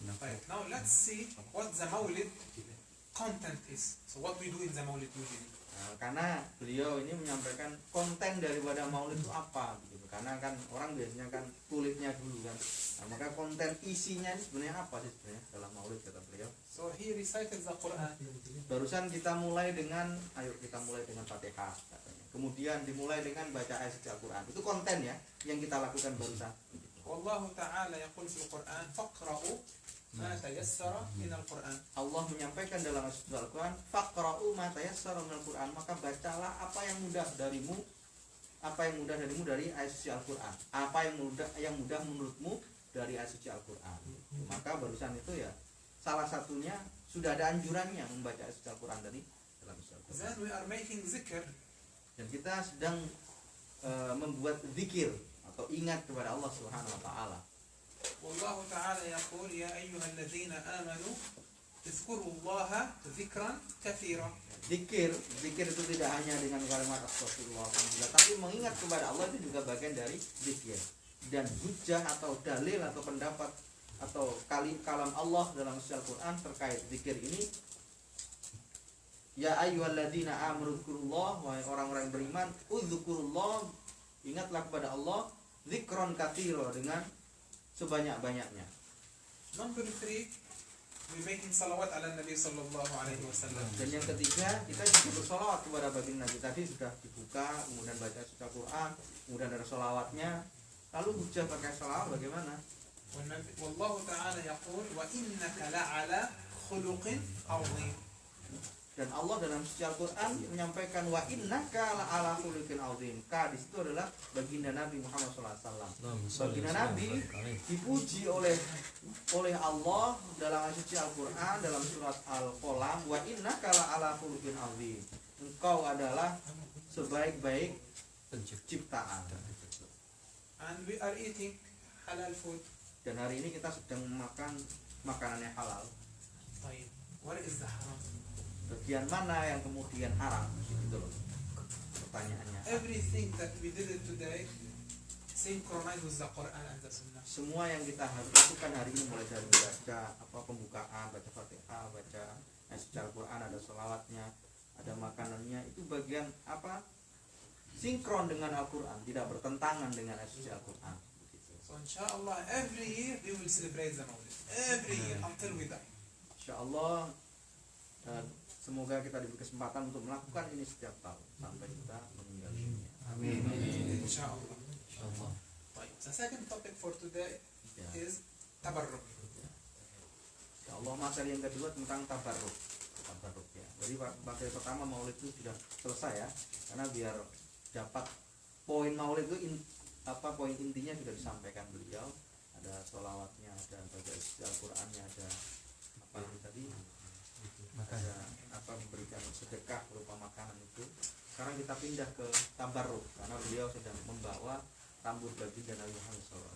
[SPEAKER 5] Right. Now let's see what the Maulid content is. So what we do in the Maulid usually.
[SPEAKER 2] Nah, karena beliau ini menyampaikan konten daripada maulid itu apa gitu. Karena kan orang biasanya kan kulitnya dulu kan. Nah, maka konten isinya ini sebenarnya apa sih sebenarnya dalam maulid, kata beliau.
[SPEAKER 5] So he recited the Quran.
[SPEAKER 2] Barusan kita mulai dengan Fatihah katanya. Kemudian dimulai dengan baca ayat suci Al-Qur'an. Itu konten ya yang kita lakukan barusan.
[SPEAKER 5] والله تعالى يقول في القرآن فاقرأوا ما تيسر من القرآن.
[SPEAKER 2] Allah menyampaikan dalam ayat suci Al-Qur'an, faqra'u ma tayassara minal Qur'an, maka bacalah apa yang mudah darimu dari ayat suci Al-Qur'an. Apa yang mudah menurutmu dari ayat suci Al-Qur'an. Maka barusan itu ya salah satunya sudah ada anjurannya membaca ayat suci Al-Qur'an dari dalam suci Al-Qur'an.
[SPEAKER 5] Then we are making zikr.
[SPEAKER 2] Dan kita sedang membuat zikir atau ingat kepada Allah Subhanahu wa taala.
[SPEAKER 5] والله تعالى يقول يا أيها الذين آمنوا اذكروا الله ذكرا كثيرا.
[SPEAKER 2] Zikir itu tidak hanya dengan kalimat astagfirullah, tapi mengingat kepada Allah itu juga bagian dari zikir. Dan hujjah atau dalil atau pendapat atau kalam Allah dalam suci Al-Qur'an terkait zikir ini, ya ayyuhalladzina amanu dzkurullah, wahai orang-orang yang beriman, udzkurullah, ingatlah kepada Allah, zikron katsira, dengan sebanyak-banyaknya.
[SPEAKER 5] Number 3, we making salawat ala Nabi sallallahu alaihi wasallam.
[SPEAKER 2] Dan yang ketiga, kita juga bersolawat kepada baginda Nabi. Tadi sudah dibuka, kemudian baca suci Al-Quran, kemudian ada solawatnya. Lalu hujah pakai solawat bagaimana?
[SPEAKER 5] والله تعالى يقول وإنك لعلى خلق عظيم.
[SPEAKER 2] Dan Allah dalam suci Al-Quran menyampaikan wa innaka la'ala khuluqin azim. Ka di situ adalah baginda Nabi Muhammad SAW. Baginda Nabi dipuji oleh Allah dalam suci Al-Quran dalam surat Al-Qalam, wa innaka la'ala khuluqin azim. Engkau adalah sebaik-baik ciptaan.
[SPEAKER 5] And we are eating halal food.
[SPEAKER 2] Dan hari ini kita sedang makan makanan yang halal.
[SPEAKER 5] طيب, what is the haram?
[SPEAKER 2] Bagian mana yang kemudian haram? Gitu loh pertanyaannya.
[SPEAKER 5] Everything that we did it today synchronized with the Quran and the Sunnah.
[SPEAKER 2] Semua yang kita harus lakukan hari ini, mulai dari baca pembukaan, baca Fatihah, baca suci Al-Quran, ada sholawatnya, ada makanannya, itu bagian sinkron dengan Al-Quran, tidak bertentangan dengan suci Al-Quran.
[SPEAKER 5] So inshallah every year we will celebrate the Maulid. Every year until we die.
[SPEAKER 2] Insyaallah, semoga kita diberi kesempatan untuk melakukan ini setiap tahun sampai kita meninggal dunia.
[SPEAKER 5] Amin. Inshallah. Right. The second topic for today is tabarruk.
[SPEAKER 2] Insyaallah materi yang kedua tentang tabarruk ya. Jadi materi pertama maulid itu sudah selesai ya, karena biar dapat poin maulid itu poin intinya sudah disampaikan beliau. Ada sholawatnya, ada baca Al-Qur'annya, ada tadi ada memberikan sedekah berupa makanan itu. Sekarang kita pindah ke tabarruk karena beliau sedang membawa rambut baginda Nabi Muhammad SAW.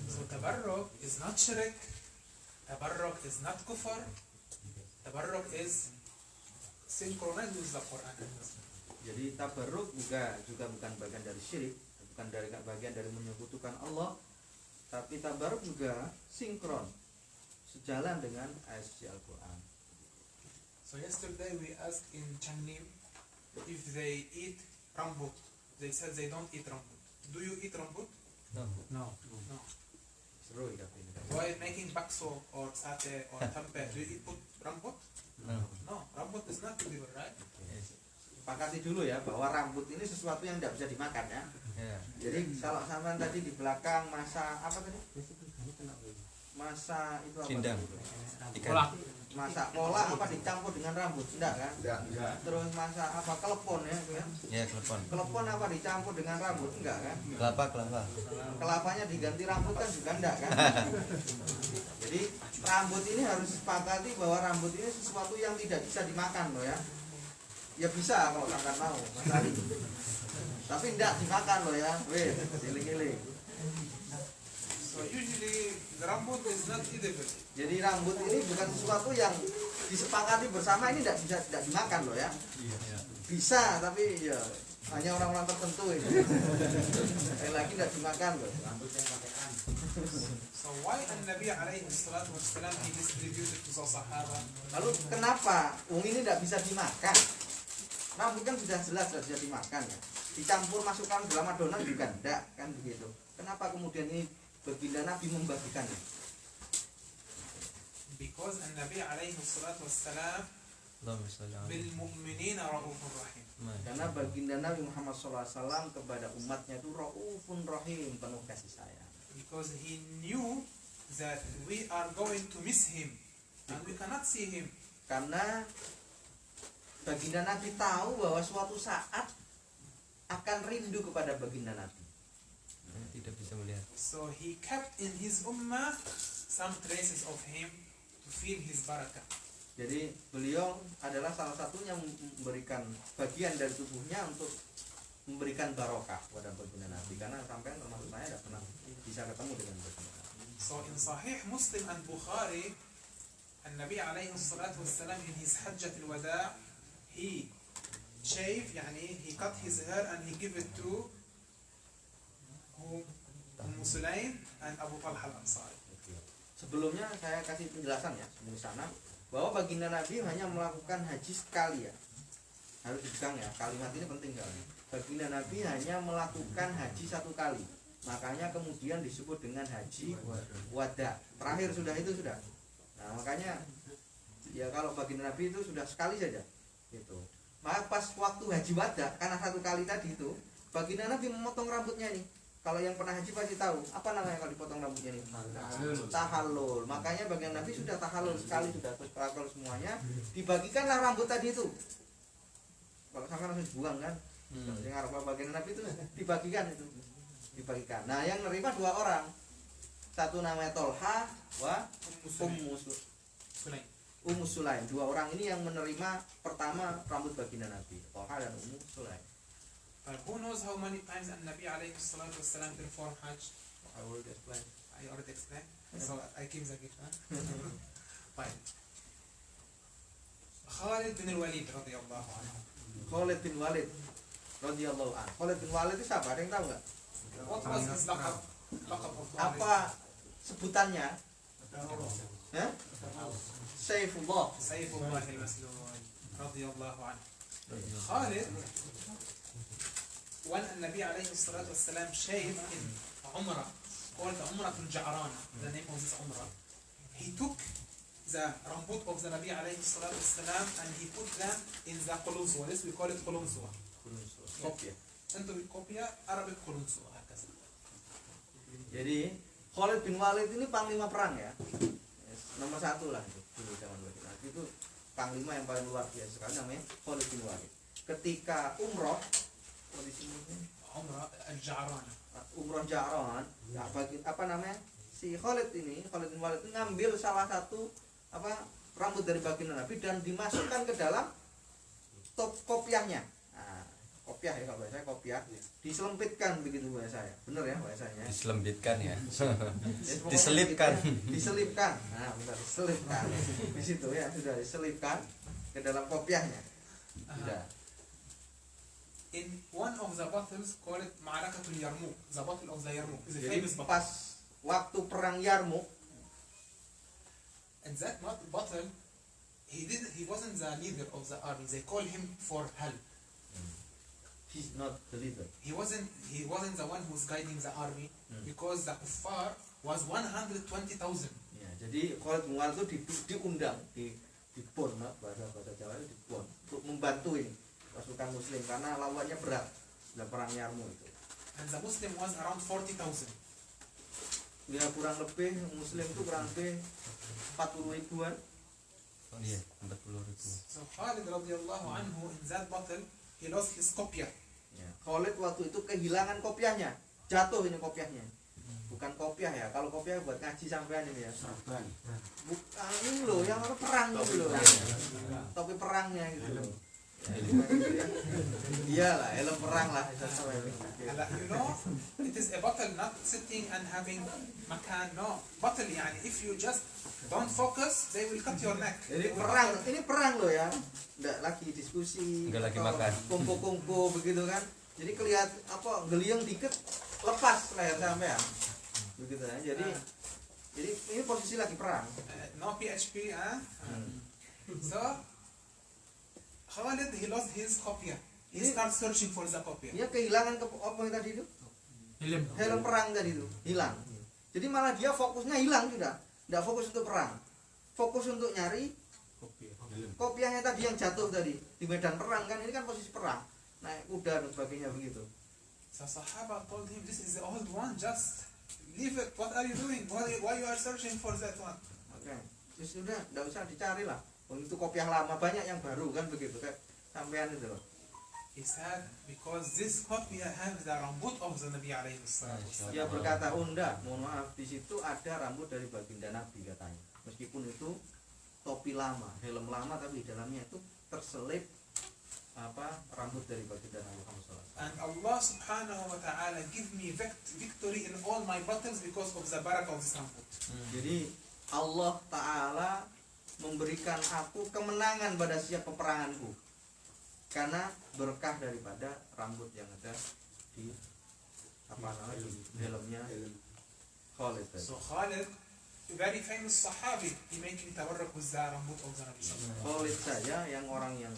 [SPEAKER 5] So tabarruk is not shirk. Tabarruk is not kufr. Tabarruk is synchronized with the Quran.
[SPEAKER 2] Jadi tabarruk juga bukan bagian dari syirik, bukan bagian dari menyekutukan Allah, tapi tabarruk juga sinkron, sejalan dengan ayat suci Al-Quran.
[SPEAKER 5] So yesterday we asked in Changnim if they eat rambut. They said they don't eat rambut. Do you eat rambut?
[SPEAKER 6] No.
[SPEAKER 2] Seru ya ini.
[SPEAKER 5] While making bakso or sate or tempe, do you put rambut? No, rambut is not edible, right?
[SPEAKER 2] Sepakati dulu ya bahwa rambut ini sesuatu yang tidak bisa dimakan ya. Jadi kalau sampean tadi di belakang masa apa tadi? Masa itu apa?
[SPEAKER 6] Cindang.
[SPEAKER 4] Kolak.
[SPEAKER 2] Masa kolak apa dicampur dengan rambut? Enggak kan?
[SPEAKER 4] Enggak.
[SPEAKER 2] Terus masa apa kelepon ya itu ya?
[SPEAKER 6] Ya, telepon.
[SPEAKER 2] Kelepon apa dicampur dengan rambut? Enggak kan?
[SPEAKER 6] Kelapa.
[SPEAKER 2] Kelapanya diganti rambut kan juga enggak kan? Jadi rambut ini harus disepakati bahwa rambut ini sesuatu yang tidak bisa dimakan loh ya. Ya bisa kalau sampean mau, Mas Ali. Tapi enggak dimakan loh ya. Weh, giling-giling.
[SPEAKER 5] So usually the rambut is not edible.
[SPEAKER 2] Jadi rambut ini bukan sesuatu yang disepakati bersama, ini tidak dimakan loh ya. Bisa tapi ya hanya orang-orang tertentu ini. Sekali lagi tidak dimakan loh.
[SPEAKER 5] So why An-Nabi alaihi salatu wassalam he distributed to the Sahaba?
[SPEAKER 2] Lalu kenapa ini tidak bisa dimakan? Rambut kan sudah jelas tidak bisa dimakan ya. Dicampur masukkan dalam adonan juga enggak kan begitu. Kenapa kemudian ini baginda Nabi membagikannya?
[SPEAKER 5] Because An-Nabi alaihi salatu wassalam
[SPEAKER 6] Allahumma shalli ala
[SPEAKER 5] bil mu'minina raufur rahim.
[SPEAKER 2] Karena baginda Nabi Muhammad SAW kepada umatnya itu raufun rahim, penuh kasih sayang.
[SPEAKER 5] Because he knew that we are going to miss him and we cannot see him.
[SPEAKER 2] Karena baginda Nabi tahu bahwa suatu saat akan rindu kepada baginda Nabi.
[SPEAKER 6] Tidak bisa melihat.
[SPEAKER 5] So he kept in his ummah some traces of him to feel his barakah.
[SPEAKER 2] Jadi beliau adalah salah satunya memberikan bagian dari tubuhnya untuk memberikan barokah kepada baginda Nabi. Karena sampai termasuk saya tidak pernah bisa ketemu dengan baginda Nabi.
[SPEAKER 5] So in Sahih Muslim and Bukhari, An-Nabi alayhi salatu wassalam in his Hajjat al-Wada' he shaved, he cut his hair and he gave it to Sulaim and Abu Talha al-Ansari.
[SPEAKER 2] Sebelumnya saya kasih penjelasan ya di sana bahwa baginda Nabi hanya melakukan haji sekali ya. Harus dipegang ya, kalimat ini penting sekali. Baginda Nabi hanya melakukan haji satu kali. Makanya kemudian disebut dengan haji wada. Terakhir sudah itu sudah. Nah, makanya ya kalau baginda Nabi itu sudah sekali saja. Gitu. Maka pas waktu haji wada karena satu kali tadi itu, baginda Nabi memotong rambutnya nih. Kalau yang pernah haji pasti tahu apa namanya kalau dipotong rambutnya nih? Tahallul. Makanya bagian Nabi sudah tahallul sekali, sudah tahallul semuanya. Dibagikanlah rambut tadi itu. Kalau sampai langsung dibuang kan? Yang Arab bagian Nabi itu dibagikan itu. Dibagikan. Nah, yang nerima dua orang. Satu namanya Tolha, Ummu Sulaim. Dua orang ini yang menerima pertama rambut baginda Nabi. Tolha dan Ummu Sulaim.
[SPEAKER 5] Who knows how many times An-Nabi alayhi salatu wassalam performed Hajj?
[SPEAKER 2] I will explain.
[SPEAKER 5] I already explained. So I keep the gift. Fine. Khalid bin al-Walid radhiyallahu anhu.
[SPEAKER 2] Khalid bin Walid radhiyallahu anhu. Khalid bin Walid itu siapa? Ada yang tahu nggak?
[SPEAKER 5] What was his laqab? Laqab of Khalid?
[SPEAKER 2] Apa sebutannya? Hah? Saifullah.
[SPEAKER 5] Saifullah al-Maslul radhiyallahu anhu. Khalid, when An-Nabi alayhi salatu wassalam shaved in Umrah, called the Umrah al-Ja'ran, the name of this Umrah, he took the rambut of the Nabi alayhi salatu wassalam and he put them in the qulunsuwa. This we call it qulunsuwa.
[SPEAKER 2] Kopiah.
[SPEAKER 5] Into Kopiah, Arabic qulunsuwa. هكذا.
[SPEAKER 2] Jadi Khalid bin Walid ini panglima perang ya. Nomor satu lah itu dulu zaman Nabi itu panglima yang paling luar biasa sekali namanya Khalid bin Walid. Ketika umroh
[SPEAKER 5] Umrah al-Ja'ran.
[SPEAKER 2] Umroh Ja'ran, nah, apa namanya? Si Khalid bin Walid ini ngambil salah satu rambut dari baginda Nabi dan dimasukkan ke dalam top kopiahnya. Nah, kopiah ya kalau bahasa kopiah, diselempitkan begitu bahasa saya. Benar ya bahasanya?
[SPEAKER 6] Diselembitkan ya.
[SPEAKER 2] Ya,
[SPEAKER 6] Diselipkan.
[SPEAKER 2] Diselipkan. Nah, benar, diselipkan. Di situ ya sudah diselipkan ke dalam kopiahnya. Sudah.
[SPEAKER 5] In one of the battles called Ma'rakatul Yarmouk, the battle of the Yarmouk, is a
[SPEAKER 2] Jadi
[SPEAKER 5] famous battle.
[SPEAKER 2] pas waktu perang Yarmouk,
[SPEAKER 5] In that battle, he wasn't the leader of the army. They called him for help.
[SPEAKER 2] he's not the leader.
[SPEAKER 5] He wasn't the one who's guiding the army because the kuffar was 120,000.
[SPEAKER 2] Ya, jadi Khalid bin Walid itu diundang di pon, bahasa Jawa itu di pon untuk membantu ini pasukan Muslim karena lawannya berat dalam perang Yarmouk itu.
[SPEAKER 5] And the Muslim was around 40,000.
[SPEAKER 7] Ya kurang lebih muslim itu kurang lebih 40 ribuan.
[SPEAKER 6] Oh iya, 40.000.
[SPEAKER 5] So Khalid radhiyallahu anhu in that battle he lost his kopya.
[SPEAKER 7] Ya. Khalid waktu itu kehilangan kopiahnya, jatuh ini kopiahnya. Bukan kopiah ya, kalau kopiah buat ngaji sampean ini ya. Bukan ini loh, yang apa perang gitu loh. Topi perangnya gitu loh. Iyalah, helm perang lah.
[SPEAKER 5] هلا you know it is a battle not sitting and having makan, no battle يعني if you just don't focus they will cut your neck.
[SPEAKER 7] Ini perang, ini perang loh ya. Enggak lagi diskusi,
[SPEAKER 6] Nggak lagi
[SPEAKER 7] atau
[SPEAKER 6] makan.
[SPEAKER 7] Kumpul-kumpul begitu kan. Jadi kelihat apa geliang dikit lepas leher sampean. Begitu ya. Jadi ini posisi lagi perang.
[SPEAKER 5] No PHP so Khalid he lost his kopya. He starts searching for the kopya.
[SPEAKER 7] Dia kehilangan apa yang tadi itu? Helm perang tadi itu hilang. Jadi malah dia fokusnya hilang sudah. Enggak fokus untuk perang. Fokus untuk nyari kopiahnya tadi yang jatuh tadi di medan perang kan, ini kan posisi perang. Naik kuda dan sebagainya begitu.
[SPEAKER 5] So Sahaba told him, this is the old one, just leave it. What are you doing? Why you are searching for that one?
[SPEAKER 7] Oke. Ya sudah, enggak usah dicari lah. Oh, itu kopiah lama, banyak yang baru kan begitu kayak sampean itu loh.
[SPEAKER 5] He said, because this copy has the rambut of the Nabi alaihi salatu
[SPEAKER 7] Dia berkata, "Oh enggak, mohon maaf, di situ ada rambut dari baginda Nabi," katanya. Meskipun itu topi lama, helm lama, tapi di dalamnya itu terselip rambut dari baginda Nabi Muhammad SAW.
[SPEAKER 5] And Allah subhanahu wa ta'ala give me victory in all my battles because of the barakah of this rambut.
[SPEAKER 7] Jadi Allah Ta'ala memberikan aku kemenangan pada setiap peperanganku karena berkah daripada rambut yang ada di di helmnya Khalid.
[SPEAKER 5] So Khalid, a very famous Sahabi, he making tawarruk with the rambut of the Nabi sallallahu alaihi wasallam.
[SPEAKER 7] Khalid saja yang orang yang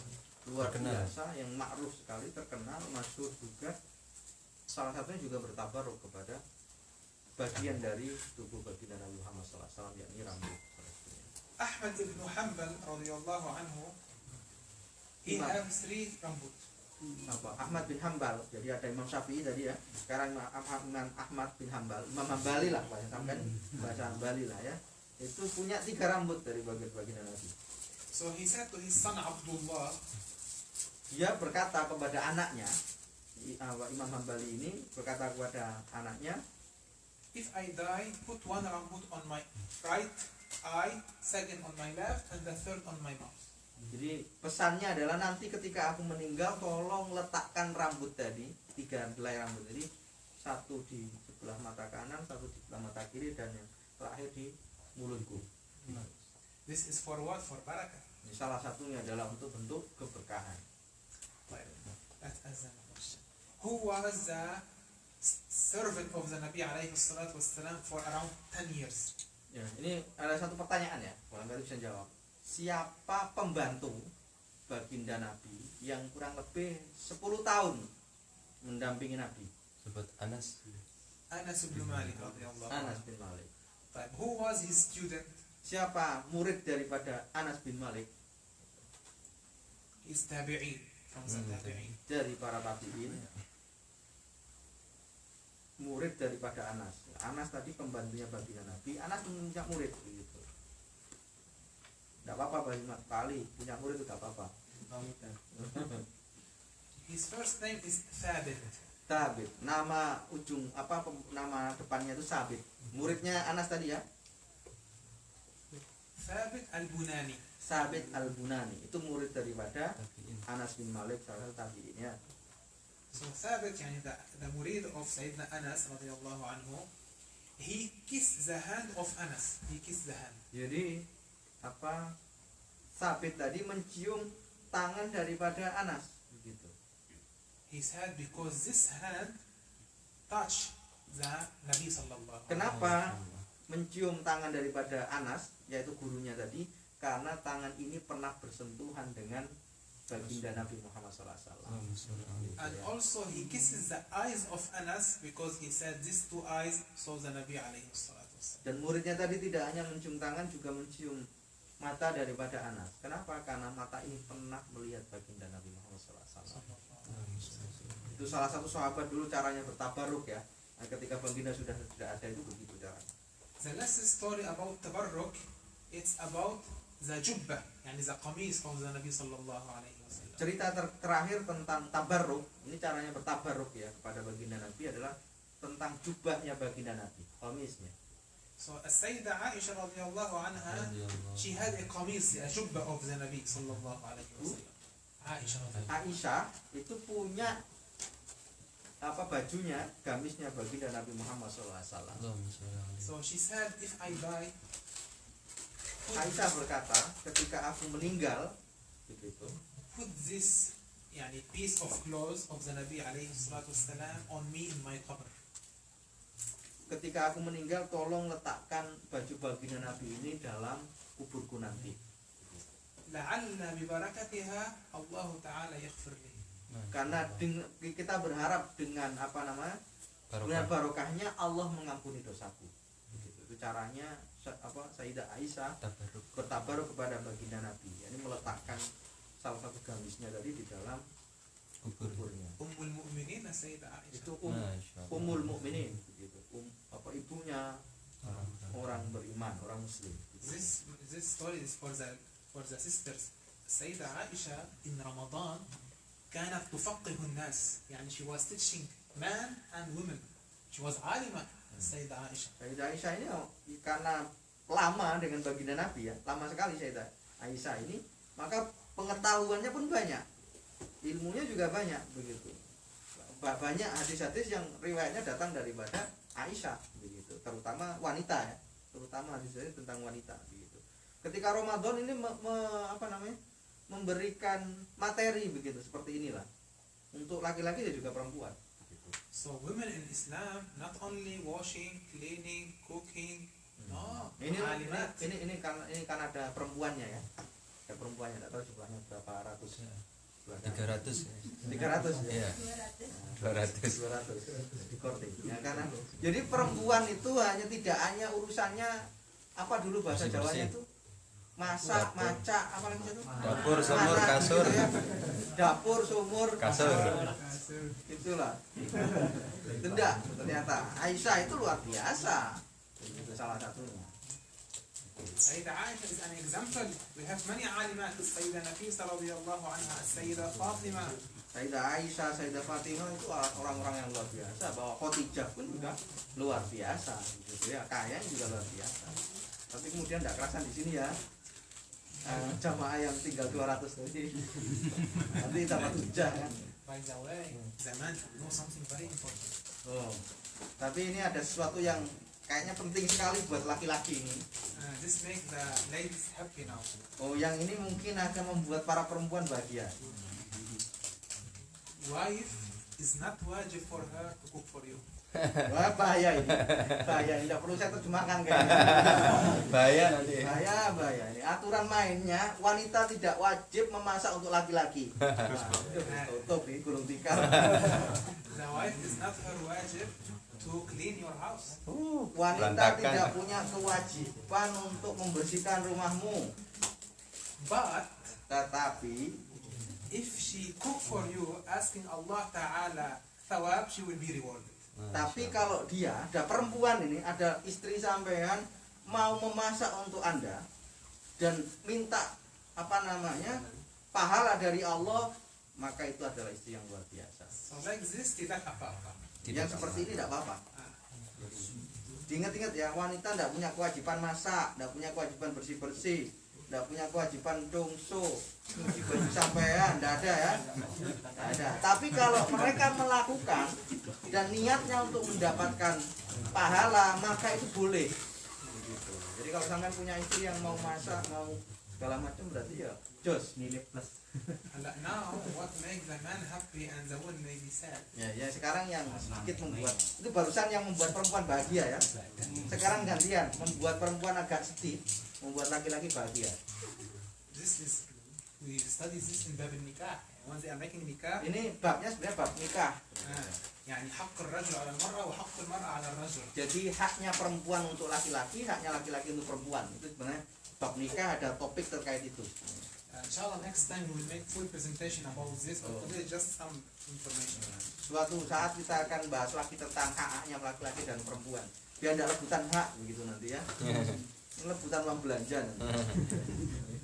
[SPEAKER 7] luar
[SPEAKER 6] Terkenal.
[SPEAKER 7] biasa, yang ma'ruf sekali, terkenal, masyhur juga. Salah satunya juga bertabaruk kepada bagian dari tubuh baginda Nabi Muhammad SAW, yakni rambut.
[SPEAKER 5] Ahmad ibn Hanbal radhiyallahu anhu, he
[SPEAKER 7] Imam.
[SPEAKER 5] have 3 rambut.
[SPEAKER 7] Ahmad bin Hambal, jadi ada Imam Syafi'i tadi ya, sekarang Ahmad bin Hambal, Imam Hambali lah bahasa sampean, bahasa Hambali lah ya, itu punya 3 rambut dari bagian Nabi.
[SPEAKER 5] So he said to his son Abdullah,
[SPEAKER 7] Dia berkata kepada anaknya, Imam Hambali ini berkata kepada anaknya,
[SPEAKER 5] if I die, put 1 rambut on my right eye, 2nd on my left, and the 3rd on my mouth.
[SPEAKER 7] jadi pesannya adalah nanti ketika aku meninggal tolong letakkan rambut tadi, 3 helai rambut tadi, 1 di sebelah mata kanan, 1 di sebelah mata kiri, dan yang terakhir di mulutku.
[SPEAKER 5] This is for what? For barakah.
[SPEAKER 7] Ini salah satunya adalah untuk bentuk keberkahan.
[SPEAKER 5] That's as a question. Who was the servant of the Nabi alaihi salatu wassalam for around 10 years?
[SPEAKER 7] Ya, ini ada satu pertanyaan ya, barangkali bisa jawab. Siapa pembantu baginda Nabi yang kurang lebih 10 tahun mendampingi Nabi?
[SPEAKER 6] Sobat Anas.
[SPEAKER 5] Anas bin Malik radhiyallahu
[SPEAKER 7] Anas
[SPEAKER 5] anhu.
[SPEAKER 7] bin Malik.
[SPEAKER 5] Who was his student?
[SPEAKER 7] Siapa murid daripada Anas bin Malik?
[SPEAKER 5] His tabi'in, from the tabi'in.
[SPEAKER 7] Dari para tabi'in. Murid daripada Anas. Anas tadi pembantunya baginda Nabi. Anas punya murid gitu. Tidak apa-apa kali punya murid itu tidak apa-apa.
[SPEAKER 5] His first name is Thabit.
[SPEAKER 7] Sabit, nama ujung nama depannya itu Sabit. Muridnya Anas tadi ya,
[SPEAKER 5] Thabit al-Bunani.
[SPEAKER 7] Sabit al-Bunani. Itu murid daripada Anas bin Malik, salah satu tabi'innya.
[SPEAKER 5] So Thabit, يعني the murid of Sayyidina Anas radhiyallahu anhu, he kissed the hand of Anas. He kissed the hand.
[SPEAKER 7] Jadi Sabit tadi mencium tangan daripada Anas begitu.
[SPEAKER 5] He said because this hand touched the Nabi sallallahu alaihi
[SPEAKER 7] Kenapa mencium tangan daripada Anas, yaitu gurunya tadi? Karena tangan ini pernah bersentuhan dengan baginda Nabi Muhammad SAW.
[SPEAKER 5] And also he kisses the eyes of Anas because he said these 2 eyes saw the Nabi alaihi salatu wassalam.
[SPEAKER 7] Dan muridnya tadi tidak hanya mencium tangan, juga mencium mata daripada Anas. Kenapa? Karena mata ini pernah melihat baginda Nabi Muhammad SAW. Itu salah satu sahabat dulu caranya bertabaruk ya. Nah, ketika baginda sudah tidak ada itu begitu caranya.
[SPEAKER 5] The last story about tabarruk, it's about the jubbah, يعني the qamis of the Nabi sallallahu alaihi wasallam.
[SPEAKER 7] Cerita terakhir tentang tabarruk, ini caranya bertabarruk ya kepada baginda Nabi adalah tentang jubahnya baginda Nabi, qamisnya.
[SPEAKER 5] So As-Sayyidah Aisha radhiyallahu anha, she had a qamis, a jubbah of the Nabi sallallahu alaihi wasallam. Aisyah radhiyallahu anha.
[SPEAKER 7] Aisyah itu punya apa bajunya, gamisnya baginda Nabi Muhammad SAW.
[SPEAKER 5] So she said, if I die,
[SPEAKER 7] Aisyah berkata, ketika aku meninggal, begitu,
[SPEAKER 5] put this yani piece of clothes of the Nabi alayhi salatu wassalam on me in my qabr.
[SPEAKER 7] ketika aku meninggal tolong letakkan baju baginda Nabi ini dalam kuburku nanti.
[SPEAKER 5] La'alla bi barakatiha Allah Ta'ala yaghfir li.
[SPEAKER 7] Karena kita berharap dengan apa namanya? Dengan barokahnya Allah mengampuni dosaku. Begitu. Itu caranya apa Sayyidah Aisyah bertabaruk kepada baginda Nabi. Yani meletakkan salah satu gamisnya tadi di dalam kuburnya.
[SPEAKER 5] Ummul Mu'minin Sayyidah Aisyah.
[SPEAKER 7] Itu Ummul Mukminin begitu. Apa ibunya orang beriman, orang muslim.
[SPEAKER 5] This story is for the sisters. Sayyidah Aisha in Ramadan كانت تفقه الناس, يعني she was teaching men and women. She was عالمة. Sayyidah Aisha.
[SPEAKER 7] Sayyidah Aisyah ini karena lama dengan baginda Nabi ya, lama sekali Sayyidah Aisyah ini, maka pengetahuannya pun banyak, ilmunya juga banyak begitu. Banyak hadis-hadis yang riwayatnya datang daripada Aisyah begitu, terutama wanita ya, terutama hadis-hadis tentang wanita begitu. Ketika Ramadan ini memberikan materi begitu seperti inilah untuk laki-laki dan juga perempuan begitu.
[SPEAKER 5] So women in Islam not only washing, cleaning, cooking, no,
[SPEAKER 7] Ini
[SPEAKER 5] alimat.
[SPEAKER 7] kan ada perempuannya ya, ada perempuannya, tidak tahu jumlahnya berapa ratus ya.
[SPEAKER 6] 300
[SPEAKER 7] 300 ya.
[SPEAKER 6] Iya 200
[SPEAKER 7] di korting ya karena jadi perempuan itu tidak hanya urusannya apa dulu bahasa Jawanya itu masak, maca, apa lagi itu?
[SPEAKER 6] Dapur, sumur,
[SPEAKER 7] Masak,
[SPEAKER 6] kasur.
[SPEAKER 7] gitu ya. Dapur, sumur,
[SPEAKER 6] Kasur.
[SPEAKER 7] Itulah. Itu enggak, ternyata Aisyah itu luar biasa. Itu salah satunya.
[SPEAKER 5] Sayyidah Aisha is an example. We have many alimat. Sayyidah Nafisa radhiyallahu anha, Sayyidah Fatimah.
[SPEAKER 7] Sayyidah Aisyah, Sayyidah Fatimah itu orang-orang yang luar biasa. Bahwa Khadijah pun juga luar biasa. Gitu ya, kaya juga luar biasa. Tapi kemudian tidak kerasan di sini ya. Jamaah yang tinggal 200 tadi nanti tambah tujah kan.
[SPEAKER 5] By the way, zaman know something very important.
[SPEAKER 7] Oh, tapi ini ada sesuatu yang kayaknya penting sekali buat laki-laki ini.
[SPEAKER 5] This make the ladies happy now.
[SPEAKER 7] Oh, yang ini mungkin akan membuat para perempuan bahagia.
[SPEAKER 5] Wife is not wajib for her to cook for you.
[SPEAKER 7] Wah, bahaya ini. Bahaya, tidak perlu saya terjemahkan kayaknya.
[SPEAKER 6] bahaya nanti
[SPEAKER 7] Bahaya ini. Aturan mainnya wanita tidak wajib memasak untuk laki-laki. Tutup nih gulung tikar.
[SPEAKER 5] The wife is not her wajib to clean your house.
[SPEAKER 7] Wanita
[SPEAKER 6] Berantakan.
[SPEAKER 7] tidak punya kewajiban untuk membersihkan rumahmu.
[SPEAKER 5] But
[SPEAKER 7] Tetapi
[SPEAKER 5] if she cook for you, asking Allah Ta'ala thawab, she will be rewarded.
[SPEAKER 7] Tapi kalau dia, ada perempuan ini, ada istri sampean mau memasak untuk Anda dan minta pahala dari Allah, maka itu adalah istri yang luar biasa.
[SPEAKER 5] So like this, tidak apa-apa.
[SPEAKER 7] Yang seperti ini tidak apa-apa. Diingat-ingat ya, wanita tidak punya kewajiban masak, tidak punya kewajiban bersih-bersih, tidak punya kewajiban cungsu, cuci baju sampean, tidak ada ya, tidak ada. Tapi kalau mereka melakukan dan niatnya untuk mendapatkan pahala, maka itu boleh. Jadi kalau sampean punya istri yang mau masak, mau segala macam, berarti ya jos nilai plus.
[SPEAKER 5] Now, what makes the man happy and the woman may be sad?
[SPEAKER 7] Ya sekarang yang sedikit membuat itu barusan yang membuat perempuan bahagia ya. Sekarang gantian membuat perempuan agak sedih, membuat laki-laki bahagia.
[SPEAKER 5] This is, we study this in bab nikah. Once they are making nikah,
[SPEAKER 7] Ini babnya sebenarnya bab nikah.
[SPEAKER 5] يعني حق الرجل على المرأة وحق المرأة على الرجل.
[SPEAKER 7] Jadi haknya perempuan untuk laki-laki, haknya laki-laki untuk perempuan. Itu sebenarnya bab nikah ada topik terkait itu.
[SPEAKER 5] Inshallah next time we will make full presentation about this, but today just some information.
[SPEAKER 7] Suatu saat kita akan bahas lagi tentang hak-haknya laki-laki dan perempuan. biar tidak rebutan hak begitu nanti ya. Rebutan uang belanja nanti.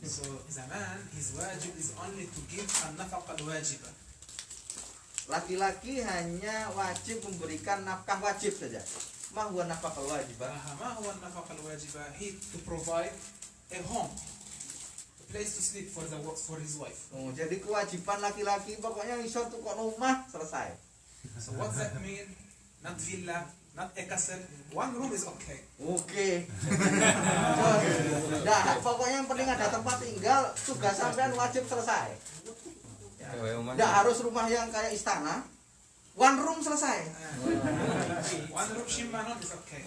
[SPEAKER 5] So the man, his wajib is only to give an-nafaqa al-wajibah.
[SPEAKER 7] Laki-laki hanya wajib memberikan nafkah wajib saja. Ma huwa nafkah wajibah?
[SPEAKER 5] ما هو النفقة الواجبة? He to provide a home, a place to sleep for his wife.
[SPEAKER 7] Oh, jadi kewajiban laki-laki pokoknya iso tukok rumah selesai.
[SPEAKER 5] So what's that mean? Not villa, not a castle. One room is okay.
[SPEAKER 7] Oke. Nah, pokoknya yang penting ada tempat tinggal, tugas sampean wajib selesai. Tidak harus rumah yang kayak istana. One room selesai.
[SPEAKER 5] One room shimmanon is okay.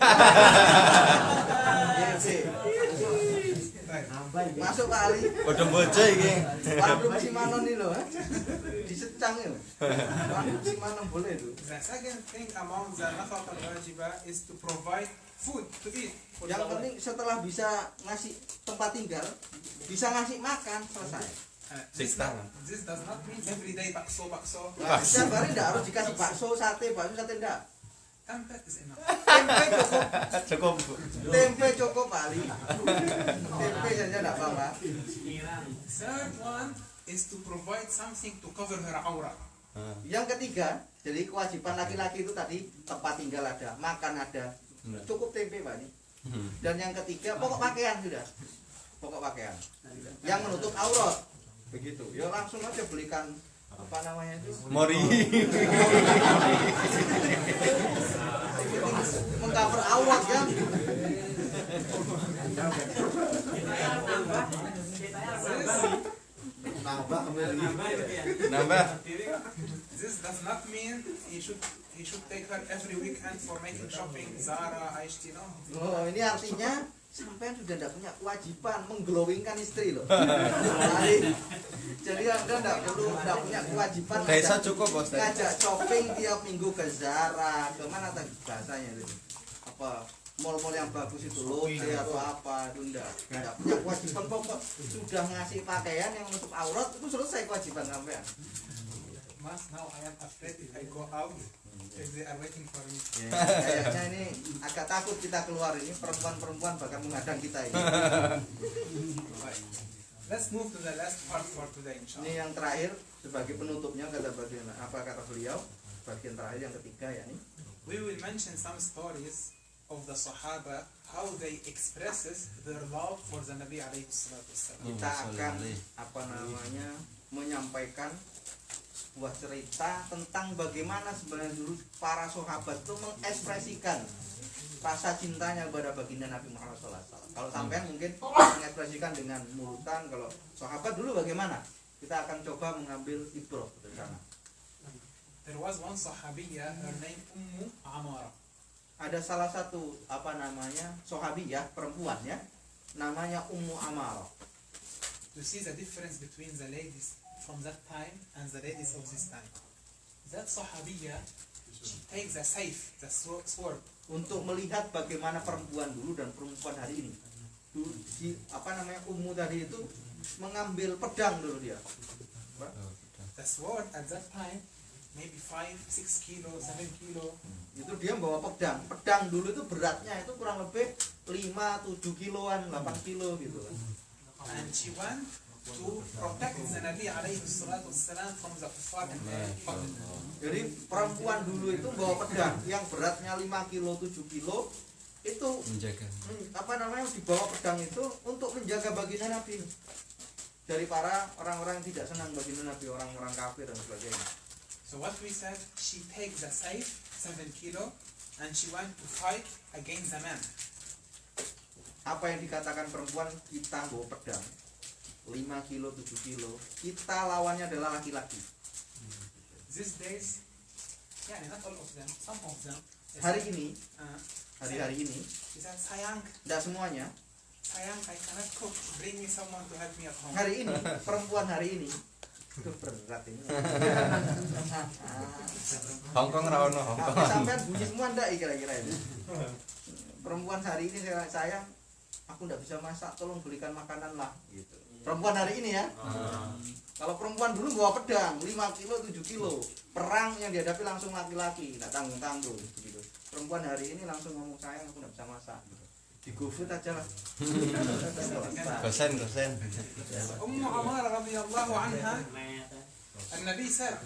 [SPEAKER 7] Masuk kali.
[SPEAKER 6] Padha bojo iki.
[SPEAKER 7] One room simanon ini loh. Disecang itu. One room simanon boleh itu.
[SPEAKER 5] The second thing among the nafaqa al-wajibah is to provide food to eat. For
[SPEAKER 7] Yang
[SPEAKER 5] the
[SPEAKER 7] penting setelah bisa ngasih tempat tinggal, bisa ngasih makan, selesai.
[SPEAKER 5] This does not mean every day bakso.
[SPEAKER 7] Nah, setiap hari tidak harus dikasih bakso sate enggak.
[SPEAKER 5] Tempe is enough.
[SPEAKER 6] Cukup.
[SPEAKER 7] Tempe cukup kali. Tempe saja tidak apa-apa.
[SPEAKER 5] Third one is to provide something to cover her aura.
[SPEAKER 7] Yang ketiga, jadi kewajiban laki-laki itu tadi tempat tinggal ada, makan ada, cukup tempe Pak. Dan yang ketiga pokok pakaian sudah, pokok pakaian yang menutup aurat. Begitu, ya langsung aja belikan apa namanya itu
[SPEAKER 6] Mori.
[SPEAKER 7] mengcover aurat kan.
[SPEAKER 6] Nambah.
[SPEAKER 5] This does not mean he should take her every weekend for making shopping, Zara, H&M.
[SPEAKER 7] Oh, ini artinya sampean sudah tidak punya kewajiban mengglowingkan istri loh. Jadi Anda tidak punya kewajiban
[SPEAKER 6] Desa cukup Bos.
[SPEAKER 7] ngajak shopping tiap minggu ke Zara, kemana tadi bahasanya itu? Apa mall-mall yang bagus itu Lotte atau apa itu tidak punya kewajiban pokok sudah ngasih pakaian yang menutup aurat itu selesai kewajiban sampean.
[SPEAKER 5] Mas, now I am afraid if I go out, if they are waiting for me.
[SPEAKER 7] Kayaknya ini agak takut kita keluar ini, perempuan-perempuan bakal menghadang kita ini.
[SPEAKER 5] Let's move to the last part for today, inshallah.
[SPEAKER 7] Ini yang terakhir sebagai penutupnya kata beliau, bagian terakhir yang ketiga ya nih.
[SPEAKER 5] We will mention some stories of the Sahaba, how they expresses their love for the Nabi alaihi salatu wassalam.
[SPEAKER 7] Kita akan apa namanya menyampaikan sebuah cerita tentang bagaimana sebenarnya dulu para sahabat itu mengekspresikan rasa cintanya kepada baginda Nabi Muhammad SAW. Kalau sampean mungkin mengekspresikan dengan mulutan, kalau sahabat dulu bagaimana? Kita akan coba mengambil ibrah dari sana.
[SPEAKER 5] There was one sahabiyah, her name Ummu Amara.
[SPEAKER 7] Ada salah satu apa namanya sahabiyah perempuan ya, namanya Ummu Amara.
[SPEAKER 5] To see the difference between the ladies from that time and the ladies of this time. That sahabiyah, she takes the saif, the sword.
[SPEAKER 7] Untuk melihat bagaimana perempuan dulu dan perempuan hari ini. Dulu si apa namanya Ummu tadi itu mengambil pedang dulu dia.
[SPEAKER 5] The sword at that time maybe 5, 6 kilo, 7 kilo.
[SPEAKER 7] Itu dia bawa pedang. Pedang dulu itu beratnya itu kurang lebih 5, 7 kiloan, 8 kilo gitu.
[SPEAKER 5] And she went to protect the Nabi alaihi salatu wassalam from the kuffar and the qatl.
[SPEAKER 7] Jadi perempuan dulu itu bawa pedang yang beratnya 5 kilo, 7 kilo itu
[SPEAKER 6] Menjaga.
[SPEAKER 7] apa namanya dibawa pedang itu untuk menjaga baginda Nabi dari para orang-orang yang tidak senang baginda Nabi, orang-orang kafir dan sebagainya.
[SPEAKER 5] So what we said, she takes the safe 7 kilo and she went to fight against the man.
[SPEAKER 7] Apa yang dikatakan perempuan, kita bawa pedang 5 kilo, 7 kilo, kita lawannya adalah laki-laki.
[SPEAKER 5] These days, yeah, not all of them, some of them.
[SPEAKER 7] Hari ini,
[SPEAKER 5] uh,
[SPEAKER 7] hari-hari ini,
[SPEAKER 5] she said, sayang,
[SPEAKER 7] tidak semuanya.
[SPEAKER 5] I cannot cook. Bring me someone to help me at home.
[SPEAKER 7] Hari ini, perempuan hari ini itu berat ini.
[SPEAKER 6] Hongkong ra ono Hongkong.
[SPEAKER 7] Sampai bunyi semua ndak kira-kira ini. Perempuan hari ini sayang, aku ndak bisa masak, tolong belikan makanan lah gitu. Perempuan hari ini ya. Kalau perempuan dulu bawa pedang 5 kilo, 7 kilo, perang yang dihadapi langsung laki-laki, nggak tanggung-tanggung gitu. perempuan hari ini langsung ngomong sayang aku nggak bisa masak gitu. Di GoFood aja lah.
[SPEAKER 6] Gosen.
[SPEAKER 5] Amara radhiyallahu anha, An-Nabi said,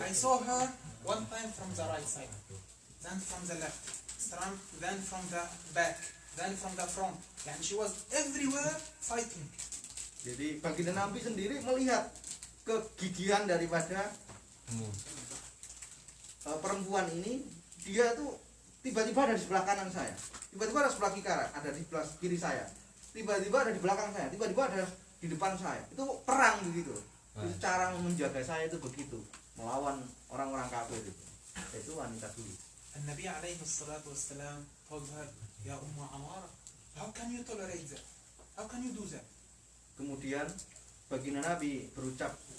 [SPEAKER 5] I saw her one time from the right side, then from the left, then from the back, then from the front. And she was everywhere fighting.
[SPEAKER 7] Jadi baginda Nabi sendiri melihat kegigihan daripada perempuan ini. Dia tuh tiba-tiba ada di sebelah kanan saya, tiba-tiba ada sebelah kiri saya, tiba-tiba ada di belakang saya, tiba-tiba ada di depan saya. Itu perang begitu. Itu cara menjaga saya itu begitu, melawan orang-orang kafir itu. Itu wanita dulu.
[SPEAKER 5] An-Nabi alaihi salatu wassalam told her, Ya Ummu Amara, how can you tolerate that? How can you do that?
[SPEAKER 7] Kemudian baginda Nabi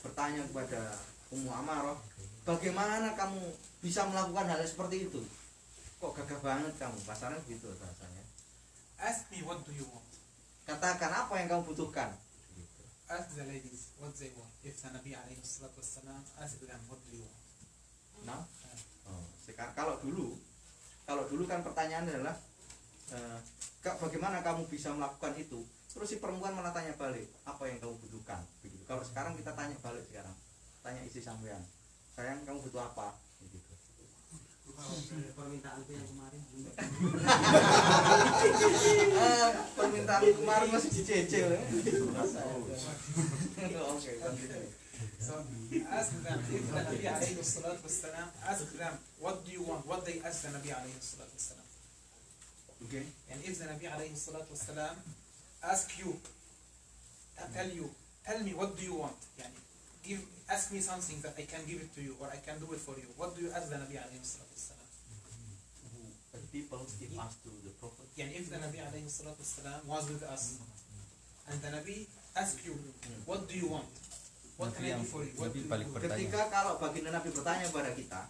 [SPEAKER 7] bertanya kepada Ummu Amarah, bagaimana kamu bisa melakukan hal seperti itu? Kok gagah banget kamu? Pasarnya begitu rasanya.
[SPEAKER 5] Ask me what do you want.
[SPEAKER 7] Katakan apa yang kamu butuhkan.
[SPEAKER 5] Ask the ladies what they want. If the Nabi alaihi salatu wassalam ask them what do you want.
[SPEAKER 7] Nah, sekarang kalau dulu kan pertanyaan adalah bagaimana kamu bisa melakukan itu? Terus si perempuan malah tanya balik, apa yang kamu butuhkan? Begitu. Kalau sekarang kita tanya balik tanya istri sampean, sayang kamu butuh apa? Begitu.
[SPEAKER 8] Permintaanku yang kemarin
[SPEAKER 7] permintaan kemarin masih dicecil. Oke,
[SPEAKER 5] So ask them if the Nabi alayhi salatu wassalam ask them what do you want, what they ask the Nabi alayhi salatu wassalam.
[SPEAKER 7] Okay.
[SPEAKER 5] And if the Nabi alayhi salatu wassalam ask you, tell me what do you want, yani ask me something that I can give it to you or I can do it for you. What do you ask the Nabi alayhi salatu wassalam?
[SPEAKER 7] People give us to the Prophet.
[SPEAKER 5] Yani if the Nabi alayhi salatu wassalam was with us and the Nabi ask you, what do you want? What can I do for you? What do you want?
[SPEAKER 7] Ketika kalau baginda Nabi bertanya kepada kita,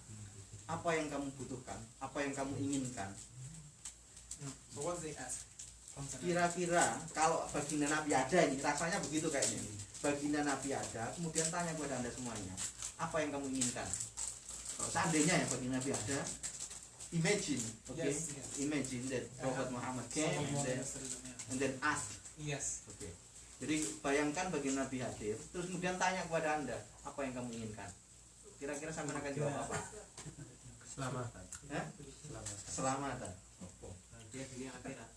[SPEAKER 7] apa yang kamu butuhkan, apa yang kamu inginkan?
[SPEAKER 5] So what they ask?
[SPEAKER 7] Kira-kira kalau baginda Nabi ada ini, rasanya begitu kayaknya. Baginda Nabi ada, kemudian tanya kepada anda semuanya, apa yang kamu inginkan? Kalau seandainya ya baginda Nabi ada, imagine, okay?
[SPEAKER 5] Yes.
[SPEAKER 7] Imagine that Prophet Muhammad came and then ask.
[SPEAKER 5] Yes.
[SPEAKER 7] Okay. Jadi bayangkan baginda Nabi hadir, terus kemudian tanya kepada anda, apa yang kamu inginkan? Kira-kira sampai akan jawab apa?
[SPEAKER 8] keselamatan.
[SPEAKER 7] Keselamatan.
[SPEAKER 8] Dia dunia akhirat.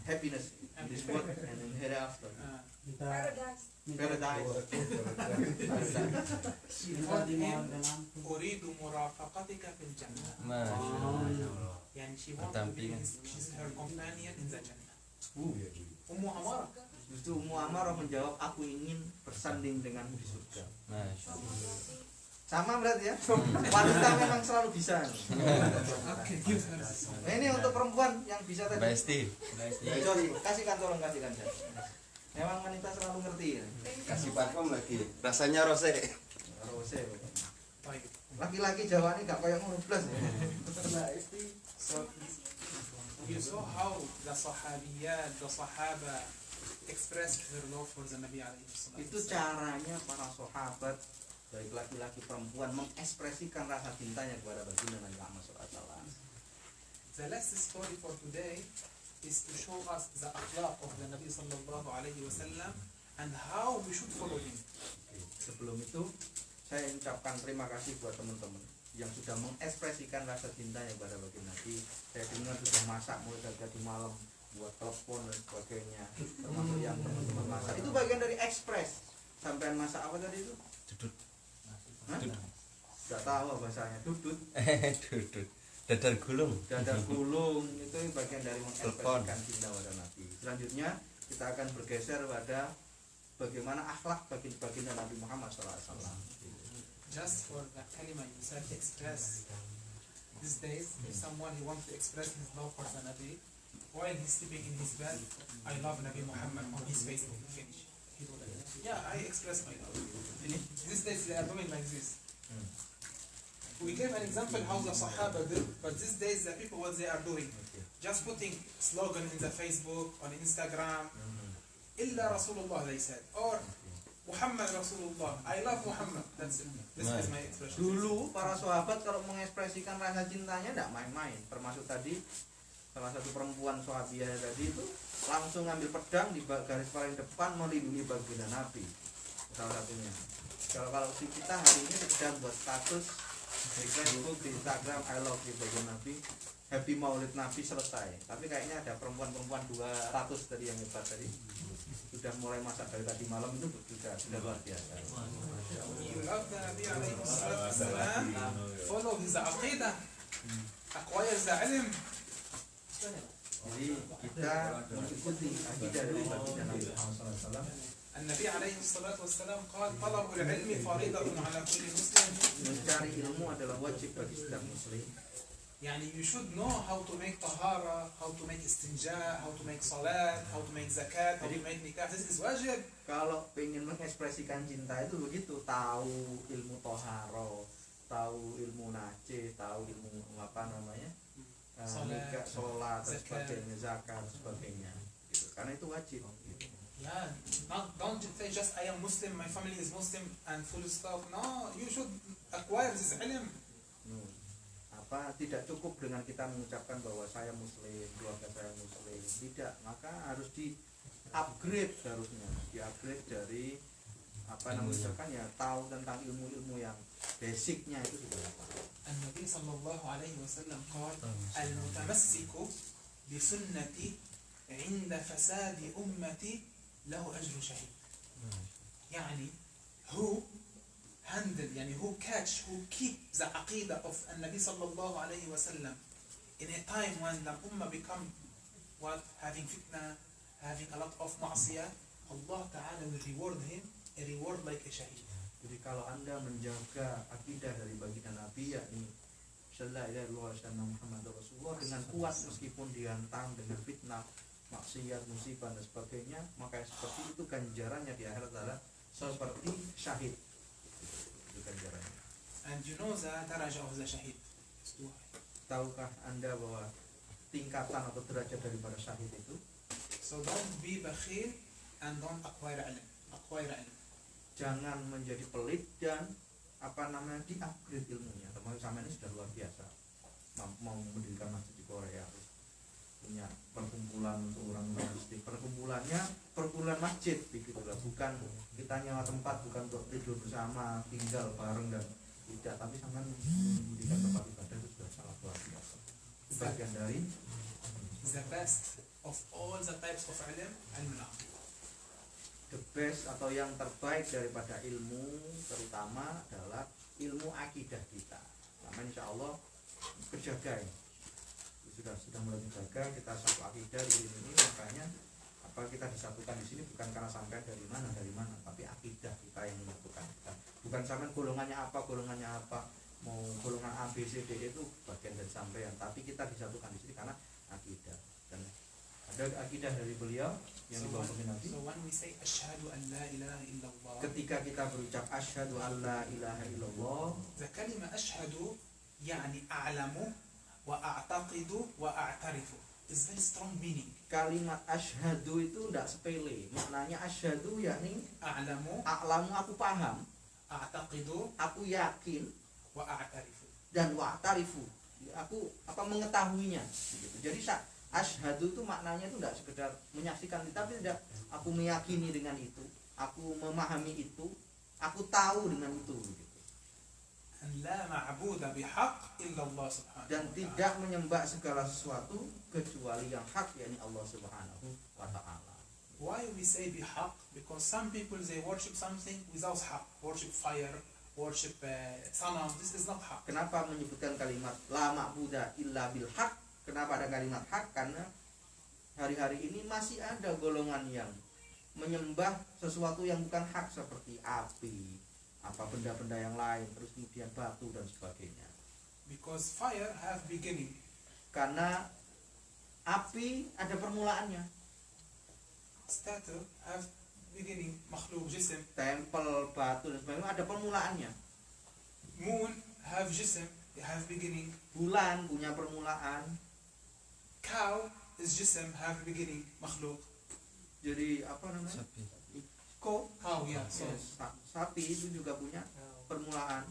[SPEAKER 7] Happiness in this world and in hereafter.
[SPEAKER 8] Paradise.
[SPEAKER 5] أريد مرافقتك في الجنة. يعني she wants to be she's her companion in the Jannah. Ummu Amarah.
[SPEAKER 7] Justru Ummu Amarah menjawab, aku ingin bersanding denganmu di surga. Sama berarti ya. Wanita memang selalu bisa. Nah, ini untuk perempuan yang bisa tadi.
[SPEAKER 6] Besti.
[SPEAKER 7] Sorry, kasihkan tolong kasihkan saya. Memang wanita selalu ngerti ya.
[SPEAKER 6] Kasih parfum lagi. Rasanya rose.
[SPEAKER 7] Rose.
[SPEAKER 5] طيب.
[SPEAKER 7] Laki-laki Jawa ini gak kayak ngono blas ya.
[SPEAKER 5] So you saw how the Sahabiyat, the Sahaba expressed their love for the Nabi alayhi salatu
[SPEAKER 7] Itu caranya para sahabat baik laki-laki perempuan mengekspresikan rasa cintanya kepada baginda Nabi Muhammad SAW.
[SPEAKER 5] The last story for today is to show us the akhlaq of the Nabi sallallahu alaihi wasallam and how we should follow him.
[SPEAKER 7] Sebelum itu saya ucapkan terima kasih buat teman-teman yang sudah mengekspresikan rasa cintanya kepada baginda Nabi. Saya dengar sudah masak mulai dari tadi malam, buat telepon dan sebagainya, termasuk yang teman-teman masak. Itu bagian dari ekspres. Sampean masak apa tadi itu?
[SPEAKER 6] Dudut.
[SPEAKER 7] Tidak tahu bahasanya. Dudut.
[SPEAKER 6] Dudut. Dadar gulung.
[SPEAKER 7] Dadar gulung itu bagian dari mengekspresikan cinta pada Nabi. Selanjutnya kita akan bergeser pada bagaimana akhlak baginda Nabi Muhammad SAW.
[SPEAKER 5] Just for the kalima you said express. These days, if someone he wants to express his love for the Nabi while he's sleeping in his bed, I love Nabi Muhammad on his Facebook. Finish. He do like that. Yeah, I express my love. These days they are doing like this. We gave an example how the Sahaba did, but these days the people what they are doing, just putting slogan in the Facebook, on Instagram, Illa Rasulullah they said, or Muhammad Rasulullah. I love Muhammad. That's it. This is my expression.
[SPEAKER 7] Dulu para sahabat kalau mengekspresikan rasa cintanya tidak main-main. Termasuk tadi salah satu perempuan sahabiah tadi itu langsung ngambil pedang di garis paling depan melindungi baginda Nabi. Salah satunya. Kalau kita hari ini sedang buat status di Facebook, di Instagram, I love you baginda Nabi, Happy Maulid Nabi selesai. Tapi kayaknya ada perempuan-perempuan 200 tadi yang hebat tadi. Sudah mulai masak dari tadi malam itu sudah luar biasa.
[SPEAKER 5] You love the Nabi alayhi salatu wassalam. Follow his aqidah. Acquire the ilm.
[SPEAKER 7] Jadi kita mengikuti akidah dari baginda Nabi Muhammad SAW.
[SPEAKER 5] النبي عليه الصلاة والسلام قال طلب العلم فريضة على كل مسلم.
[SPEAKER 7] Mencari ilmu adalah wajib bagi setiap muslim.
[SPEAKER 5] يعني you should know how to make طهارة, how to make istinja, how to make salat, how to make zakat, how to make nikah. This is wajib.
[SPEAKER 7] Kalau pengen mengekspresikan cinta itu begitu, tahu ilmu toharo, tahu ilmu najis, tahu ilmu apa namanya, nikah, sholat, dan sebagainya, zakat, dan sebagainya. Gitu. Karena itu wajib. Gitu.
[SPEAKER 5] Yeah, don't say just I am Muslim, my family is Muslim and full stop. No, you should acquire this ilm.
[SPEAKER 7] Tidak cukup dengan kita mengucapkan bahwa saya muslim, keluarga saya muslim, tidak, maka harus di upgrade, harusnya di upgrade dari apa namanya ya, tahu tentang ilmu-ilmu yang basicnya itu sudah apa.
[SPEAKER 5] An-Nabi sallallahu alaihi wasallam قال المتمسك بسنتي عند فساد أمتي له أجر شهيد. يعني who handle, يعني who catch, who keep the aqidah of النبي صلى الله عليه وسلم in a time when the ummah become what, having fitna, having a lot of ma'asiyah, Allah Ta'ala will reward him a reward like a shaheed.
[SPEAKER 7] Jadi kalau Anda menjaga akidah dari baginda Nabi, yakni Sallallahu Alaihi Wasallam Muhammad Rasulullah dengan kuat meskipun dihantam dengan fitnah, maksiat, musibah dan sebagainya, maka seperti itu ganjarannya di akhirat adalah seperti syahid. Itu ganjarannya.
[SPEAKER 5] And you know the daraja of the shaheed.
[SPEAKER 7] Tahukah Anda bahwa tingkatan atau derajat daripada syahid itu?
[SPEAKER 5] So don't be bakhil and don't acquire ilm. Acquire ilm.
[SPEAKER 7] Jangan menjadi pelit dan apa namanya di-upgrade ilmunya. Termasuk sama ini sudah luar biasa. Mau mendirikan masjid di Korea, punya perkumpulan untuk orang-orang miskin. Perkumpulan masjid begitulah. Bukan kita nyewa tempat, bukan untuk tidur bersama, tinggal bareng dan tidak, tapi sama mendirikan tempat ibadah itu sudah sangat luar biasa. Bagian dari
[SPEAKER 5] The best of all the types of ilm, ilm al-aqid.
[SPEAKER 7] the best atau yang terbaik daripada ilmu terutama adalah ilmu akidah kita. Karena insya Allah kejaga ini. Sudah mulai dijaga, kita satu akidah di ini, makanya apa kita disatukan di sini bukan karena sampai dari mana, tapi akidah kita yang menyatukan kita. Bukan sampai golongannya apa, mau golongan A, B, C, D itu bagian dari sampean, tapi kita disatukan di sini karena akidah. Dan ada akidah dari beliau yang dibawa ke Nabi.
[SPEAKER 5] So when we say asyhadu an la ilaha illallah,
[SPEAKER 7] Ketika kita berucap asyhadu an la ilaha illallah,
[SPEAKER 5] the kalima asyhadu يعني أعلم وأعتقد وأعترف is very strong meaning.
[SPEAKER 7] kalimat asyhadu itu tidak sepele. Maknanya asyhadu yakni
[SPEAKER 5] أعلم,
[SPEAKER 7] a'lamu aku paham,
[SPEAKER 5] أعتقد
[SPEAKER 7] aku yakin,
[SPEAKER 5] وأعترف.
[SPEAKER 7] dan wa'tarifu aku apa mengetahuinya gitu. Jadi asyhadu itu maknanya itu tidak sekedar menyaksikan, tapi tidak, aku meyakini dengan itu, aku memahami itu, aku tahu dengan itu gitu.
[SPEAKER 5] أن لا معبود بحق إلا الله سبحانه
[SPEAKER 7] Dan
[SPEAKER 5] وتعالى.
[SPEAKER 7] tidak menyembah segala sesuatu kecuali yang hak, yakni Allah Subhanahu wa ta'ala.
[SPEAKER 5] Why we say بحق? Because some people they worship something without حق, worship fire, worship sanam. This is not حق.
[SPEAKER 7] Kenapa menyebutkan kalimat la ma'buda illa bil haq? Kenapa ada kalimat hak? Karena hari-hari ini masih ada golongan yang menyembah sesuatu yang bukan hak, seperti api, apa benda-benda yang lain, terus kemudian batu dan sebagainya.
[SPEAKER 5] Because fire have beginning.
[SPEAKER 7] Karena api ada permulaannya.
[SPEAKER 5] Statue have beginning. makhluk جسم.
[SPEAKER 7] Tempel, batu dan sebagainya ada permulaannya.
[SPEAKER 5] Moon have جسم. They have beginning.
[SPEAKER 7] Bulan punya permulaan.
[SPEAKER 5] Cow is جسم have beginning. makhluk.
[SPEAKER 7] Jadi apa namanya? Cow,
[SPEAKER 5] Cow, yeah. So,
[SPEAKER 7] sapi itu juga punya permulaan.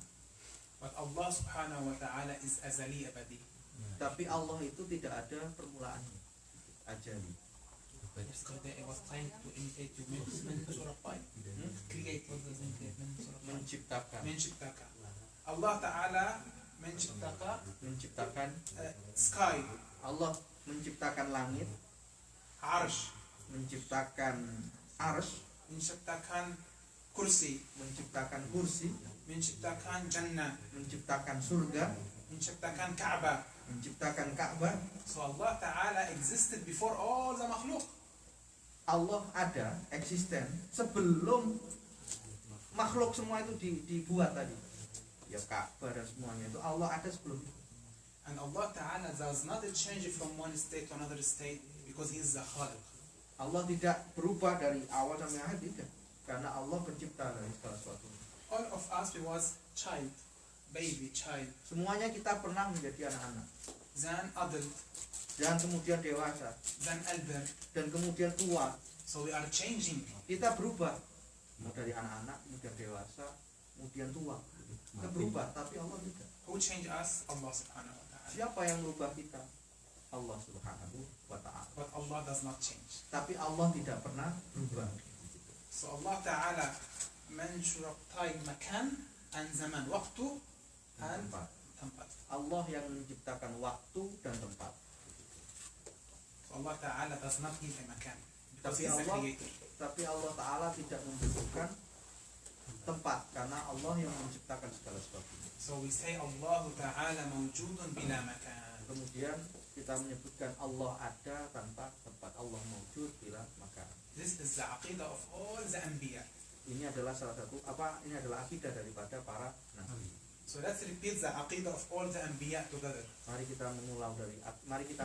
[SPEAKER 5] but Allah subhanahu wa ta'ala is azali abadi.
[SPEAKER 7] Tapi Allah itu tidak ada permulaan. Ajali.
[SPEAKER 5] Yesterday I was trying to imitate you. Create what does imitate?
[SPEAKER 7] Menciptakan.
[SPEAKER 5] Menciptaka. Allah ta'ala
[SPEAKER 7] Menciptakan.
[SPEAKER 5] sky,
[SPEAKER 7] Allah menciptakan langit,
[SPEAKER 5] arsh,
[SPEAKER 7] menciptakan arsy,
[SPEAKER 5] menciptakan kursi,
[SPEAKER 7] menciptakan kursi,
[SPEAKER 5] menciptakan jannah,
[SPEAKER 7] menciptakan surga,
[SPEAKER 5] menciptakan Ka'bah.
[SPEAKER 7] menciptakan Ka'bah.
[SPEAKER 5] So Allah Ta'ala existed before all the makhluk.
[SPEAKER 7] Allah ada, eksisten sebelum makhluk semua itu dibuat tadi. Ya Ka'bah dan semuanya itu Allah ada sebelum itu.
[SPEAKER 5] And Allah Ta'ala does not change from one state to another state because He is the Khaliq.
[SPEAKER 7] Allah tidak berubah dari awal sampai akhir, tidak, karena Allah pencipta dari segala sesuatu.
[SPEAKER 5] All of us we was child, baby, child,
[SPEAKER 7] Semuanya kita pernah menjadi anak-anak,
[SPEAKER 5] then adult,
[SPEAKER 7] dan kemudian dewasa,
[SPEAKER 5] then elder.
[SPEAKER 7] dan kemudian tua.
[SPEAKER 5] So we are changing.
[SPEAKER 7] Kita berubah, mau dari anak-anak, kemudian dewasa, kemudian tua. Kita berubah, tapi Allah tidak.
[SPEAKER 5] Who changed us? Allah Subhanahu wa Ta'ala.
[SPEAKER 7] Siapa yang merubah kita? Allah Subhanahu wa Ta'ala.
[SPEAKER 5] But Allah does not change.
[SPEAKER 7] Tapi Allah tidak pernah berubah.
[SPEAKER 5] So Allah Ta'ala menshurab time makan and zaman, waktu and
[SPEAKER 7] Tempat.
[SPEAKER 5] tempat.
[SPEAKER 7] Allah yang menciptakan waktu dan tempat.
[SPEAKER 5] So Allah Ta'ala does not need a makan because
[SPEAKER 7] Tapi
[SPEAKER 5] He is the
[SPEAKER 7] Allah,
[SPEAKER 5] creator.
[SPEAKER 7] tapi Allah Ta'ala tidak membutuhkan tempat, karena Allah yang menciptakan segala sesuatu.
[SPEAKER 5] So we say Allah Ta'ala mawjudun bila makan.
[SPEAKER 7] Kemudian kita menyebutkan Allah ada tanpa tempat. Allah mawjud bila makan.
[SPEAKER 5] This is the aqidah of all the anbiya.
[SPEAKER 7] Ini adalah salah satu ini adalah akidah daripada para nabi.
[SPEAKER 5] So let's repeat the aqidah of all the anbiya together.
[SPEAKER 7] Mari kita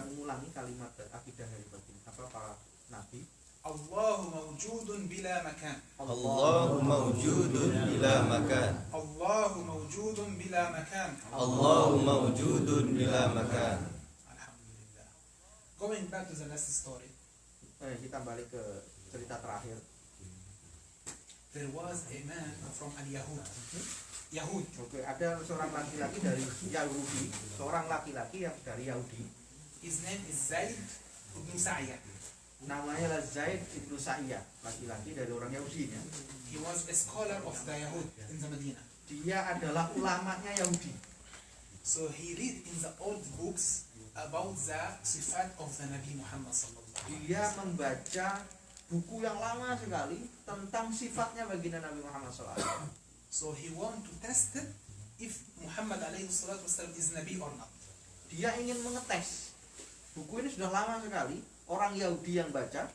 [SPEAKER 7] mengulangi kalimat akidah daripada para nabi.
[SPEAKER 5] Allah mawjudun bila makan.
[SPEAKER 6] Allahu mawjudun bila makan.
[SPEAKER 5] Allah mawjudun bila makan.
[SPEAKER 6] Allahu mawjudun bila makan.
[SPEAKER 5] Alhamdulillah. Going back to the last story.
[SPEAKER 7] Kita balik ke cerita terakhir.
[SPEAKER 5] There was a man from al-Yahud. Yahud.
[SPEAKER 7] Oke, ada seorang laki-laki dari Yahudi, seorang laki-laki yang dari Yahudi.
[SPEAKER 5] His name is Zaid ibn Sa'iyah.
[SPEAKER 7] Namanya adalah Zaid ibnu Sa'iyah, laki-laki dari orang Yahudi ya.
[SPEAKER 5] He was a scholar of the Yahud in the Medina.
[SPEAKER 7] Dia adalah ulamanya Yahudi.
[SPEAKER 5] So he read in the old books about the sifat of the Nabi Muhammad sallallahu alaihi wasallam.
[SPEAKER 7] Dia membaca buku yang lama sekali tentang sifatnya baginda Nabi Muhammad SAW.
[SPEAKER 5] So he want to test it if Muhammad alaihi salatu wasallam is Nabi or not.
[SPEAKER 7] Dia ingin mengetes. Buku ini sudah lama sekali. Orang Yahudi yang baca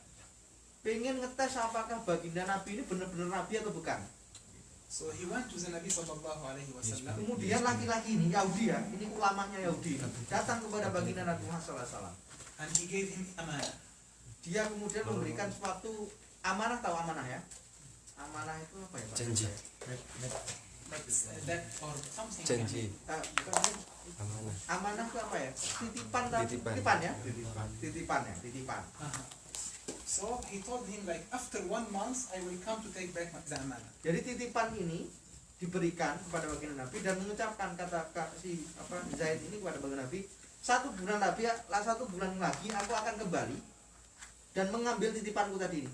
[SPEAKER 7] pengen ngetes apakah baginda Nabi ini benar-benar Nabi atau bukan.
[SPEAKER 5] So he went to the Nabi sallallahu alaihi wasallam.
[SPEAKER 7] Kemudian laki-laki ini Yahudi ya, ini ulamanya Yahudi, datang kepada baginda Nabi Muhammad SAW.
[SPEAKER 5] And he gave him amanah.
[SPEAKER 7] Dia kemudian memberikan suatu amanah, tahu amanah ya? Amanah itu apa ya Pak?
[SPEAKER 6] Janji.
[SPEAKER 5] That or something.
[SPEAKER 6] Janji.
[SPEAKER 7] Bukan,
[SPEAKER 6] Amanah.
[SPEAKER 7] amanah itu apa ya? Titipan ya? Titipan.
[SPEAKER 5] Uh-huh. So he told him like after 1 month I will come to take back the amanah.
[SPEAKER 7] Jadi titipan ini diberikan kepada baginda Nabi dan mengucapkan kata si Zaid ini kepada baginda Nabi, 1 bulan lagi aku akan kembali dan mengambil titipanku tadi ini.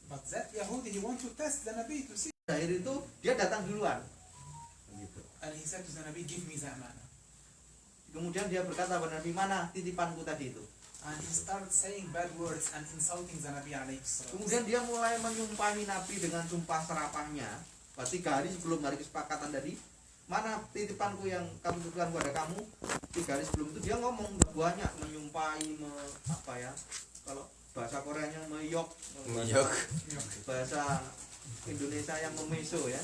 [SPEAKER 5] But that Yahudi he want to test the Nabi to see.
[SPEAKER 7] Zaid itu dia datang duluan. Gitu.
[SPEAKER 5] And he said to the Nabi, give me the amanah.
[SPEAKER 7] Kemudian dia berkata kepada Nabi, mana titipanku tadi itu?
[SPEAKER 5] And he started saying bad words and insulting the Nabi alaihi salam.
[SPEAKER 7] Kemudian dia mulai menyumpahi Nabi dengan sumpah serapahnya. 3 hari sebelum hari kesepakatan tadi, mana titipanku yang kamu berikan kepada kamu? 3 hari sebelum itu dia ngomong banyak, menyumpahi, kalau bahasa Koreanya meyok, bahasa Indonesia yang memeso ya.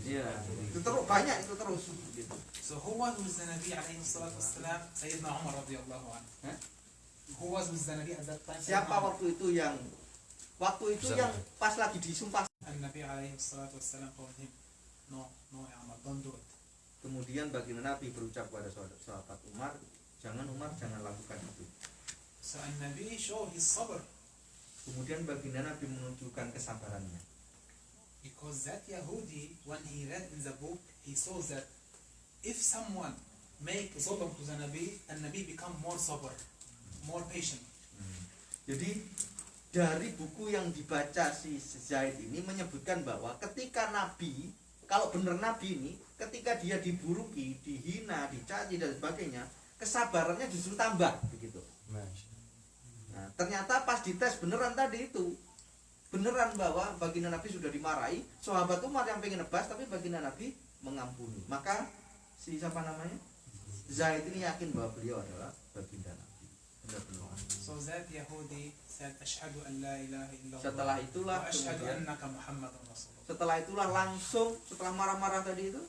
[SPEAKER 7] Iya, itu terus banyak itu terus. Gitu.
[SPEAKER 5] So who was with the Nabi alaihi salatu wassalam? Sayyidina Umar radhiyallahu anhu. Who was with the Nabi at that time?
[SPEAKER 7] Siapa waktu itu yang pas lagi disumpah?
[SPEAKER 5] And Nabi alaihi salatu wassalam told him, no ya Umar, don't do it.
[SPEAKER 7] Kemudian baginda Nabi berucap kepada sahabat Umar, jangan lakukan itu.
[SPEAKER 5] So and Nabi showed his sabr.
[SPEAKER 7] Kemudian baginda Nabi menunjukkan kesabarannya.
[SPEAKER 5] Because that Yahudi, when he read in the book, he saw that if someone make zulm to the Nabi become more sabr, more patient.
[SPEAKER 7] Jadi dari buku yang dibaca si Zaid ini menyebutkan bahwa ketika Nabi, kalau benar Nabi ini, ketika dia diburuki, dihina, dicaci dan sebagainya, kesabarannya justru tambah begitu. Nah, ternyata pas dites beneran tadi itu, beneran bahwa baginda Nabi sudah dimarahi, sahabat Umar yang pengen nebas, tapi baginda Nabi mengampuni. Maka si siapa namanya, Zaid ini yakin bahwa beliau adalah baginda Nabi. Benar-benar.
[SPEAKER 5] So that Yahudi said, Ashhadu an la ilaha illallah.
[SPEAKER 7] Setelah itulah
[SPEAKER 5] Wa ashhadu
[SPEAKER 7] kemudian,
[SPEAKER 5] annaka Muhammadan Rasulullah.
[SPEAKER 7] setelah itulah langsung setelah marah-marah tadi itu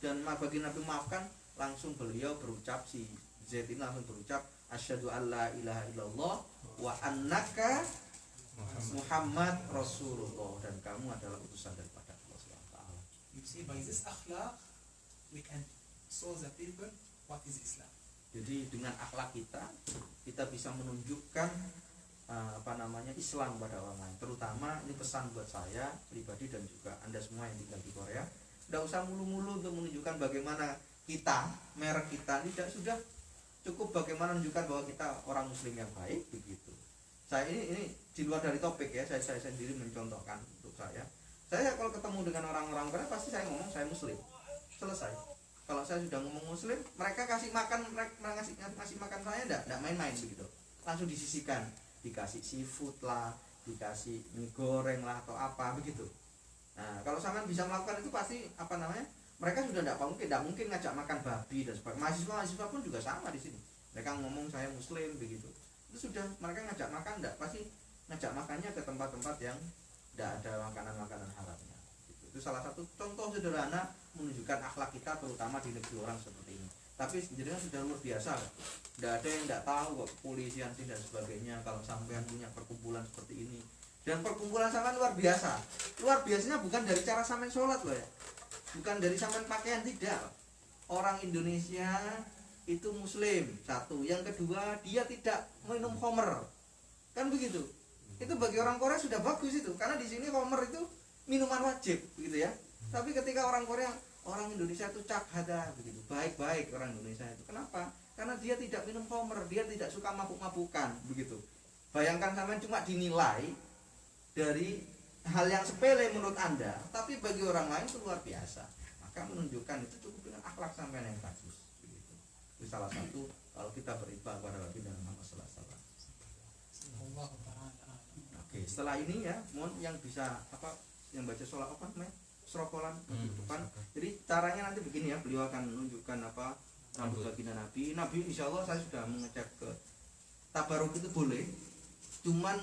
[SPEAKER 7] dan baginda Nabi maafkan, langsung beliau berucap, si Zaid ini langsung berucap, Asyhadu an la ilaha illallah wa annaka Muhammad Rasulullah, dan kamu adalah utusan daripada Allah SWT.
[SPEAKER 5] You see, by this akhlaq, we can show the people what is Islam.
[SPEAKER 7] Jadi dengan akhlak kita bisa menunjukkan Islam pada orang lain. Terutama ini pesan buat saya pribadi dan juga Anda semua yang tinggal di Korea. Tidak usah mulu-mulu untuk menunjukkan bagaimana kita, merek kita, tidak, sudah cukup bagaimana menunjukkan bahwa kita orang muslim yang baik begitu. Saya ini di luar dari topik ya, saya sendiri mencontohkan untuk saya. Saya kalau ketemu dengan orang-orang Korea pasti saya ngomong saya muslim. Selesai. Kalau saya sudah ngomong muslim, mereka kasih makan, ngasih makan saya enggak main-main begitu. Langsung disisihkan, dikasih seafood lah, dikasih mie goreng lah atau apa begitu. Nah, kalau sampean bisa melakukan itu pasti mereka sudah tidak mungkin ngajak makan babi dan sebagainya. Mahasiswa pun juga sama di sini. Mereka ngomong saya muslim begitu. Itu sudah mereka ngajak makan enggak, pasti ngajak makannya ke tempat-tempat yang tidak ada makanan-makanan haramnya. Gitu. Itu salah satu contoh sederhana menunjukkan akhlak kita, terutama di negeri orang seperti ini. Tapi sendirinya sudah luar biasa. Tidak ada yang tidak tahu kok, kepolisian dan sebagainya, kalau sampean punya perkumpulan seperti ini. Dan perkumpulan sampean luar biasa. Luar biasanya bukan dari cara sampean sholat loh ya, bukan dari sampean pakaian, tidak. Orang Indonesia itu muslim, satu. Yang kedua, dia tidak minum khamr, kan begitu. Itu bagi orang Korea sudah bagus itu, karena di sini khamr itu minuman wajib begitu ya. Tapi ketika orang Korea, orang Indonesia itu cakhada begitu, baik-baik orang Indonesia itu. Kenapa? Karena dia tidak minum khamr, dia tidak suka mabuk-mabukan begitu. Bayangkan sampean cuma dinilai dari hal yang sepele menurut Anda, tapi bagi orang lain itu luar biasa. Maka menunjukkan itu cukup dengan akhlak sampean yang bagus begitu. Itu salah satu kalau kita beribadah kepada baginda Muhammad sallallahu alaihi wasallam. Oke, setelah ini ya, mohon yang bisa yang baca sholat serokolan depan. Jadi caranya nanti begini ya, beliau akan menunjukkan rambut baginda Nabi. Insya Allah saya sudah mengecek ke tabaruk itu boleh, cuman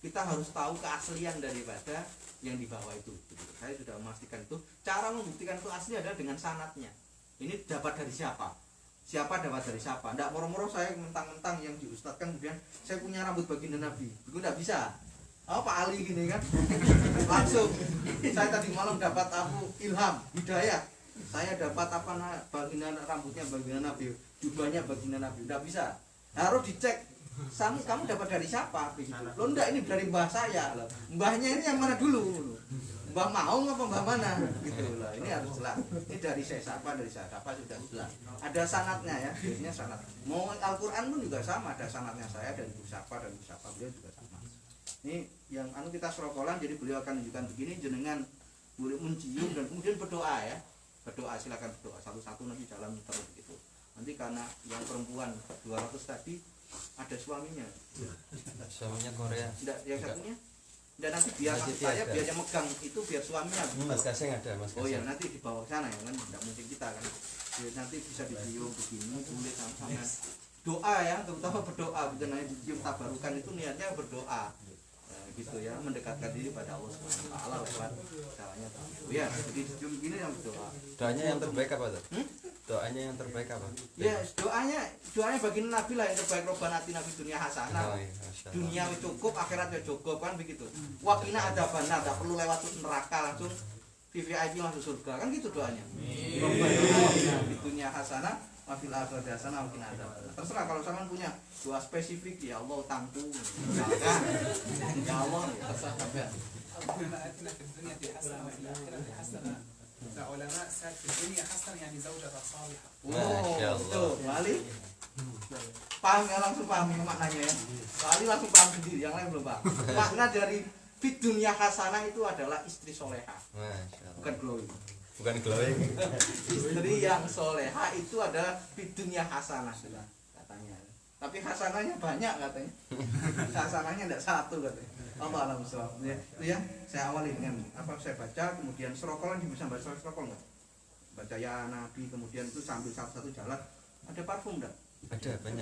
[SPEAKER 7] kita harus tahu keaslian daripada yang di bawah itu. Saya sudah memastikan itu. Cara membuktikan itu asli adalah dengan sanadnya. Ini dapat dari siapa? Siapa dapat dari siapa? Tidak moro-moro saya mentang-mentang yang diustadkan kemudian saya punya rambut baginda Nabi. Itu tidak bisa. Pak Ali gini kan, langsung saya tadi malam dapat ilham, hidayah, saya dapat baginda rambutnya baginda Nabi, jubahnya baginda Nabi. Tidak bisa, harus dicek. Kamu dapat dari siapa? Begitu. Loh enggak, ini dari mbah saya. Mbahnya ini yang mana dulu? Mbah Maung apa mbah mana? Gitu lah. Ini harus jelas. Ini dari saya siapa sudah jelas. Ada sanadnya ya, biasanya sanad. Mau Al-Qur'an pun juga sama, ada sanadnya saya dari ibu siapa beliau juga sama. Ini yang kita serokolan, jadi beliau akan menunjukkan begini, jenengan boleh mencium dan kemudian berdoa ya. Berdoa, silakan berdoa satu-satu, nanti jalan terus gitu. Nanti karena yang perempuan 200 tadi ada suaminya.
[SPEAKER 6] Suaminya Korea.
[SPEAKER 7] Enggak, yang satunya. Dan nanti biar saya biar megang itu biar suaminya.
[SPEAKER 6] Mas Kaseng ada, Mas Kaseng.
[SPEAKER 7] Oh ya, nanti dibawa ke sana ya kan, enggak mungkin kita kan. Biar nanti bisa dicium begini, kulit sama doa ya, terutama berdoa, bukan hanya dicium tabarukan, itu niatnya berdoa. Gitu ya, mendekatkan diri pada Allah Subhanahu wa taala lewat caranya begitu. Ya, jadi dicium begini yang berdoa.
[SPEAKER 6] Doanya yang terbaik apa tuh? Doanya yang terbaik apa?
[SPEAKER 7] Ya, doanya baginda Nabi lah yang terbaik. Robbana atina fid dunya hasanah. Dunia cukup, akhirat cukup kan begitu. Waqina adzabannar, enggak perlu lewat neraka, langsung VVIP masuk surga kan gitu doanya. Robbana atina fid dunya hasanah Wafil akhirati hasanah wa qina adzabannar. Terserah kalau sampean punya doa spesifik ya Allah utangku. Misalkan ya Allah ya terserah sampean.
[SPEAKER 5] ربنا آتنا في الدنيا حسنة وفي الآخرة حسنة. العلماء ساد في الدنيا حسنة يعني زوجة صالحة.
[SPEAKER 6] Masya Allah.
[SPEAKER 7] Tuh, Wali paham ya, langsung paham ya maknanya ya. Wali langsung paham sendiri, yang lain belum paham. Makna dari fid dunya hasanah itu adalah istri soleha,
[SPEAKER 6] Masya Allah.
[SPEAKER 7] bukan glowing.
[SPEAKER 6] Bukan glowing.
[SPEAKER 7] Istri yang soleha itu adalah fid dunya hasanah katanya. Tapi hasanahnya banyak katanya. Hasanahnya tidak satu katanya. Allah alam bisawab. Ya, itu ya. Saya awali dengan apa saya baca, kemudian serokolan bisa baca serokol enggak? Baca ya Nabi, kemudian itu sambil satu-satu jalan. Ada parfum enggak?
[SPEAKER 6] Ada banyak.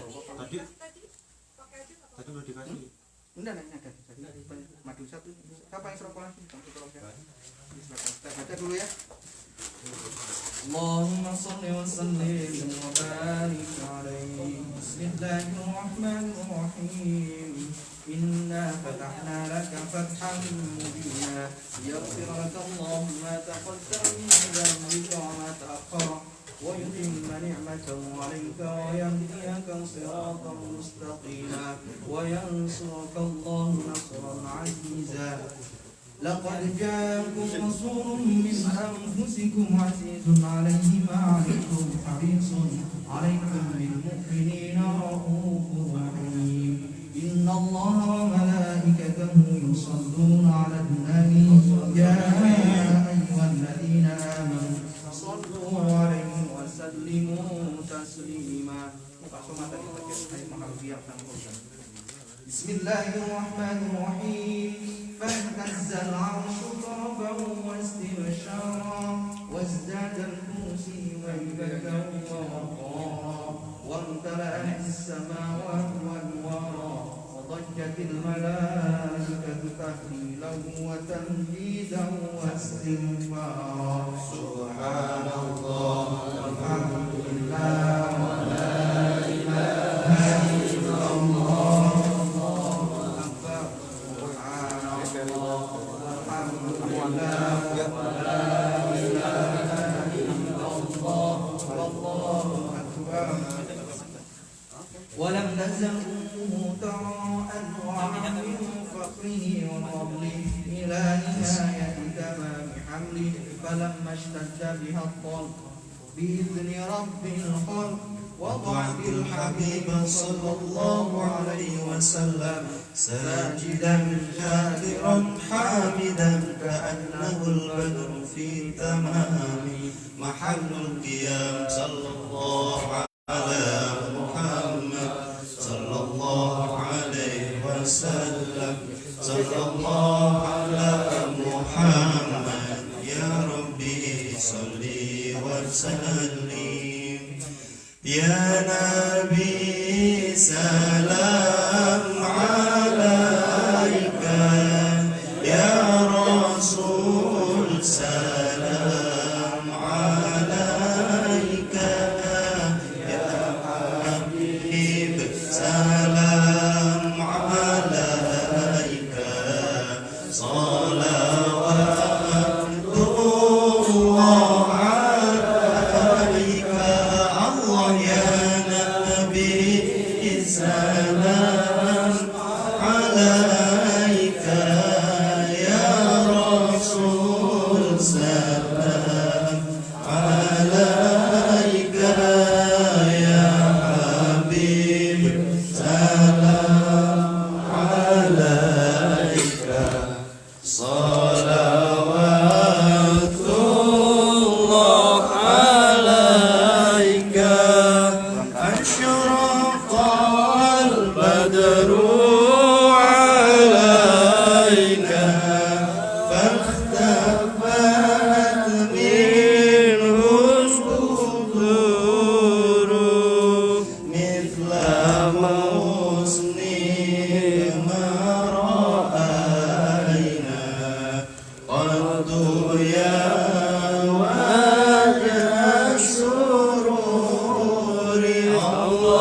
[SPEAKER 1] Tadi udah dikasih.
[SPEAKER 7] Enggak ada tadi. Madu satu. Siapa yang serokolan sih? Kita baca dulu ya. Allahumma shalli wa sallim wa barik alaihi. Bismillahirrahmanirrahim. Inna fatahna laka fathan mubina yaghfir laka Allahu ma taqaddama min dhanbika wa ma ta'akhkhara wa yutimma ni'matahu 'alayka wa yahdiyaka siratan mustaqima wa yansuraka Allahu nasran 'aziza. لقد جاءكم رسول من أنفسكم عزيز عليه ما عنتم حريص عليكم بالمؤمنين رؤوف رحيم إن الله وملائكته يصلون على النبي يا أيها الذين آمنوا صلوا عليه وسلموا تسليما. بسم الله الرحمن الرحيم. فاهتز العرش طربا واستبشارا وازداد الكرسي هيبة ووقارا وامتلأت السماوات وانوارا وضجت الملائكة تهليلا وتمجيدا واستغفارا. سبحان الله والحمد لله ولا إله إلا الله. ولم تزل ترى أنواع من فقره وفضله إلى نهاية تمام حمله فلما اشتد بها الطلب بإذن رب الخلق وضعت الحبيب صلى الله عليه وسلم ساجدا شاكرا حامدا كأنه البدر في تمام محل القيام صلى الله على محمد صلى الله عليه وسلم صلى الله على محمد يا ربي صل وسلم يا نبي سلام عليك يا رسول سلام عليك يا حبيب سلام عليك صلوات الله عليك الله يا نبي سلام عليك يا رسول سلام عليك يا حبيب سلام عليك صلوات الله عليك أشرق البدر عليك فاختفت منه الصدور مثل موسم ما رأينا قد يا وجه السرور الله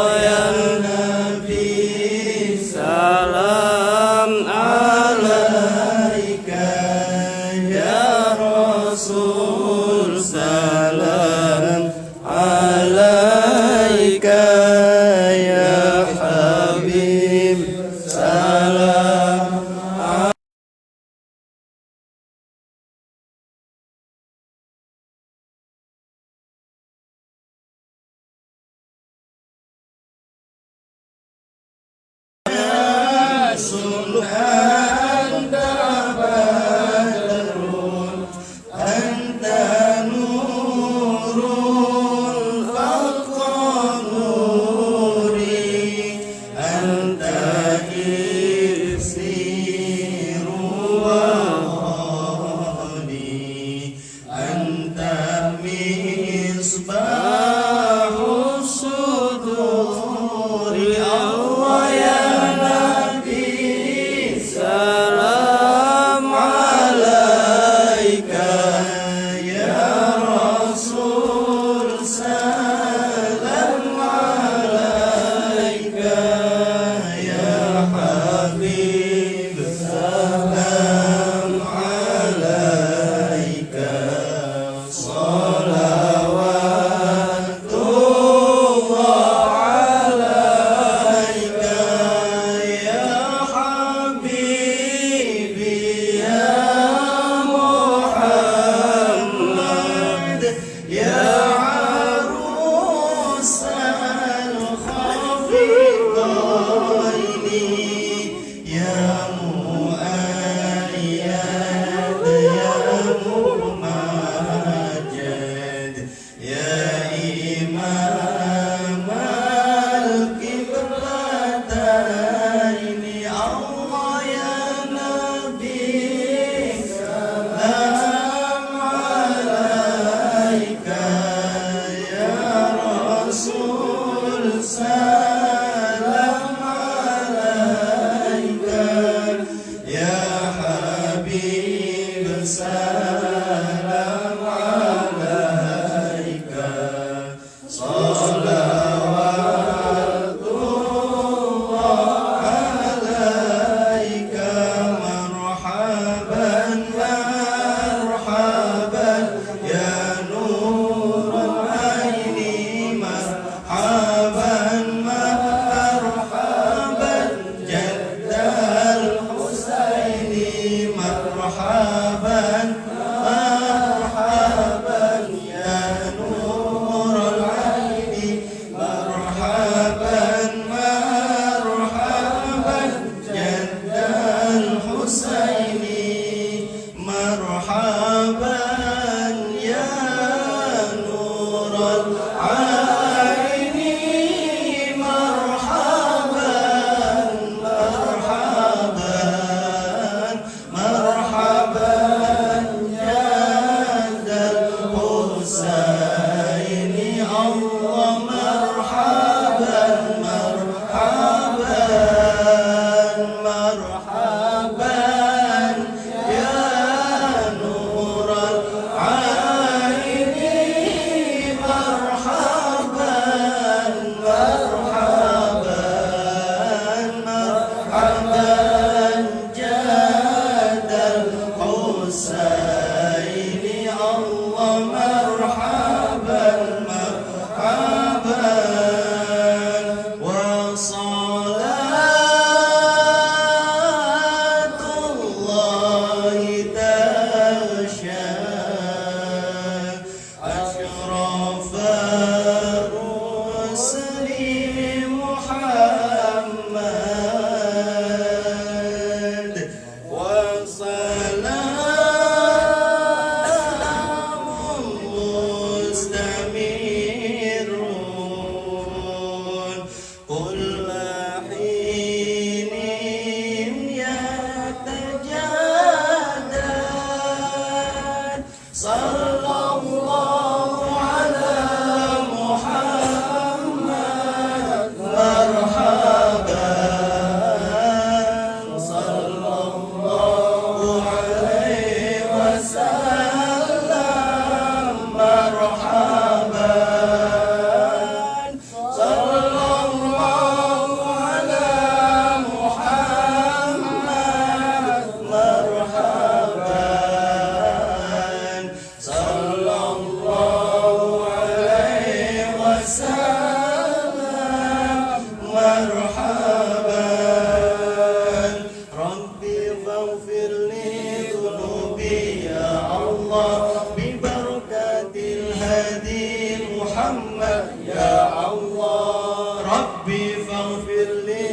[SPEAKER 9] ربي فاغفر لي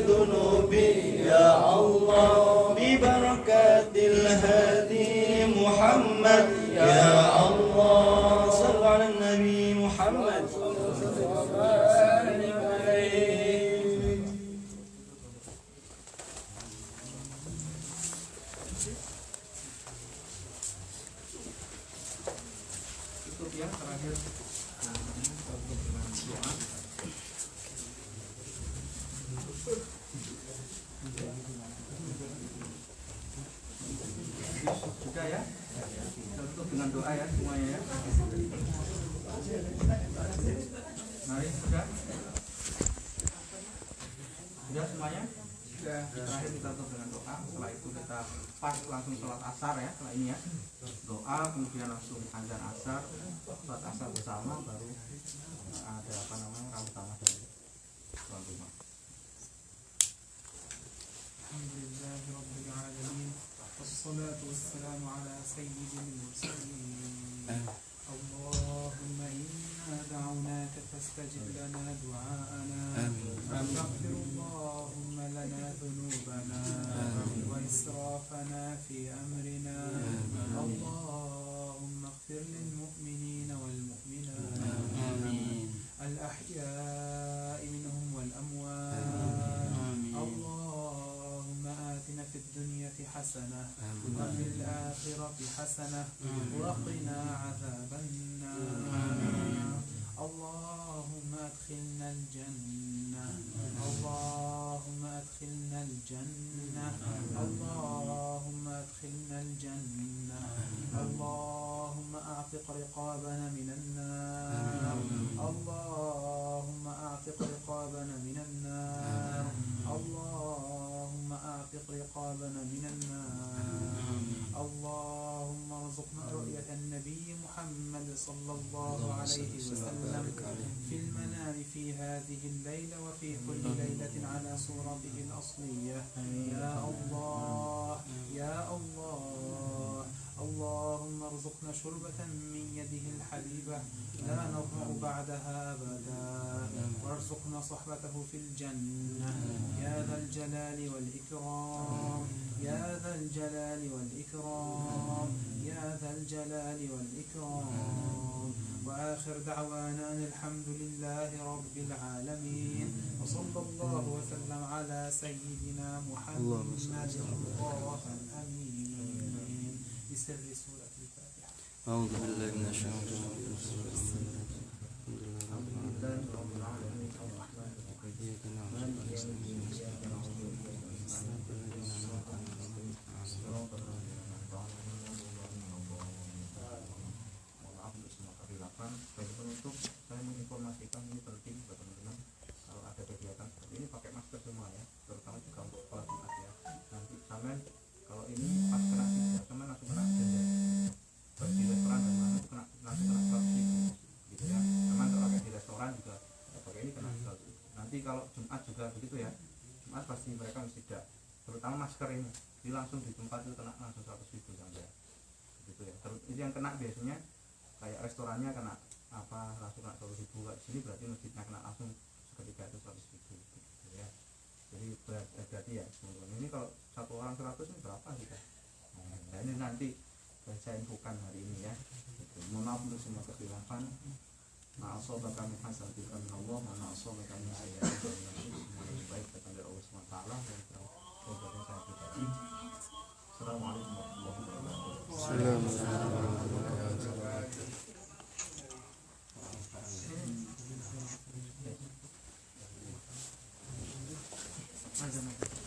[SPEAKER 9] ذنوبي يا الله ببركة الهادي محمد يا الله صل على النبي محمد
[SPEAKER 7] Tutup ya terakhir. Sudah ya, kita tutup dengan doa ya semuanya ya. Mari sudah semuanya. Sudah. Terakhir kita tutup dengan doa. Setelah itu kita pas langsung sholat asar ya. Setelah ini ya doa, kemudian langsung azan asar, sholat asar bersama, baru ada apa namanya rambu tanah dari tuan rumah.
[SPEAKER 5] Alhamdulillahi Rabbil Alamin. Wassalatu wassalamu ala sayyidil mursalin. Allahumma inna da'unaka fastajib lana du'aana. Waghfir Allahumma lana dhunubana wa israfana fi amrina. Allahumma ighfir lil mu'minina wal mu'minat. Al-ahya'i minhum wal amwat. Allahumma atina fid dunyati hasanah wa fil akhirati hasanah wa qina adzaban nar. Allahumma adkhilna al-jannah. Allahumma adkhilna al-jannah. Allahumma adkhilna al-jannah. Allahumma a'tiq riqabana minan nar. Allahumma a'tiq riqabana minan nar. Allahumma a'tiq riqabana minan nar. Allahumma arzuqna ru'yata an-nabiy Muhammad sallallahu alaihi wasallam fil manami fi hadhihi al-layla wa fi kulli laylatin ala suratihi al-asliyah. Ya Allah, ya Allah. اللهم ارزقنا شربة من يده الحبيبة لا نظمأ بعدها أبدا وارزقنا صحبته في الجنة يا ذا الجلال والإكرام يا ذا الجلال والإكرام يا ذا الجلال والإكرام. وآخر دعوانا أن الحمد لله رب العالمين وصلى الله وسلم على سيدنا محمد الله الأمين بسر سورة الفاتحة.
[SPEAKER 9] أعوذ بالله من الشيطان الرجيم.
[SPEAKER 7] الحمد لله رب العالمين الرحمن الرحيم مالك يوم الدين إياك نعبد وإياك نستعين اهدنا الصراط المستقيم صراط الذين أنعمت عليهم غير المغضوب عليهم ولا الضالين. Mohon maaf untuk semua kehilafan. Sebagai penutup, saya menginformasikan ini penting buat teman-teman. Kalau ada kegiatan seperti ini pakai masker semua ya, terutama juga untuk sholat Jumat ya. Nanti sampean kalau ini pas kena tidak, sampean langsung kena denda. Bagi restoran dan mana itu langsung kena 100.000 gitu ya. Teman kalau pakai di restoran juga pakai ini kena 100.000. Nanti kalau Jumat juga begitu ya. Jumat pasti mereka mesti tidak, terutama masker ini. Jadi langsung di tempat itu kena langsung 100.000 sampai gitu ya. Terus itu yang kena biasanya kayak restorannya kena apa langsung kena 100.000. Di sini berarti masjidnya kena langsung seketika itu 100.000 gitu ya. Jadi berarti ya teman-teman, ini kalau satu orang 100 ini berapa kita? Nah ini nanti saya infokan hari ini ya. Mohon maaf untuk semua kekhilafan. Ma'asobaka min hasanatin min Allah wa ma'asobaka min sayyi'atin min nafsik. Semua yang baik datang dari Allah SWT dan kemudian saya pribadi. Assalamualaikum warahmatullahi wabarakatuh.
[SPEAKER 9] Assalamualaikum warahmatullahi wabarakatuh.
[SPEAKER 7] Azan.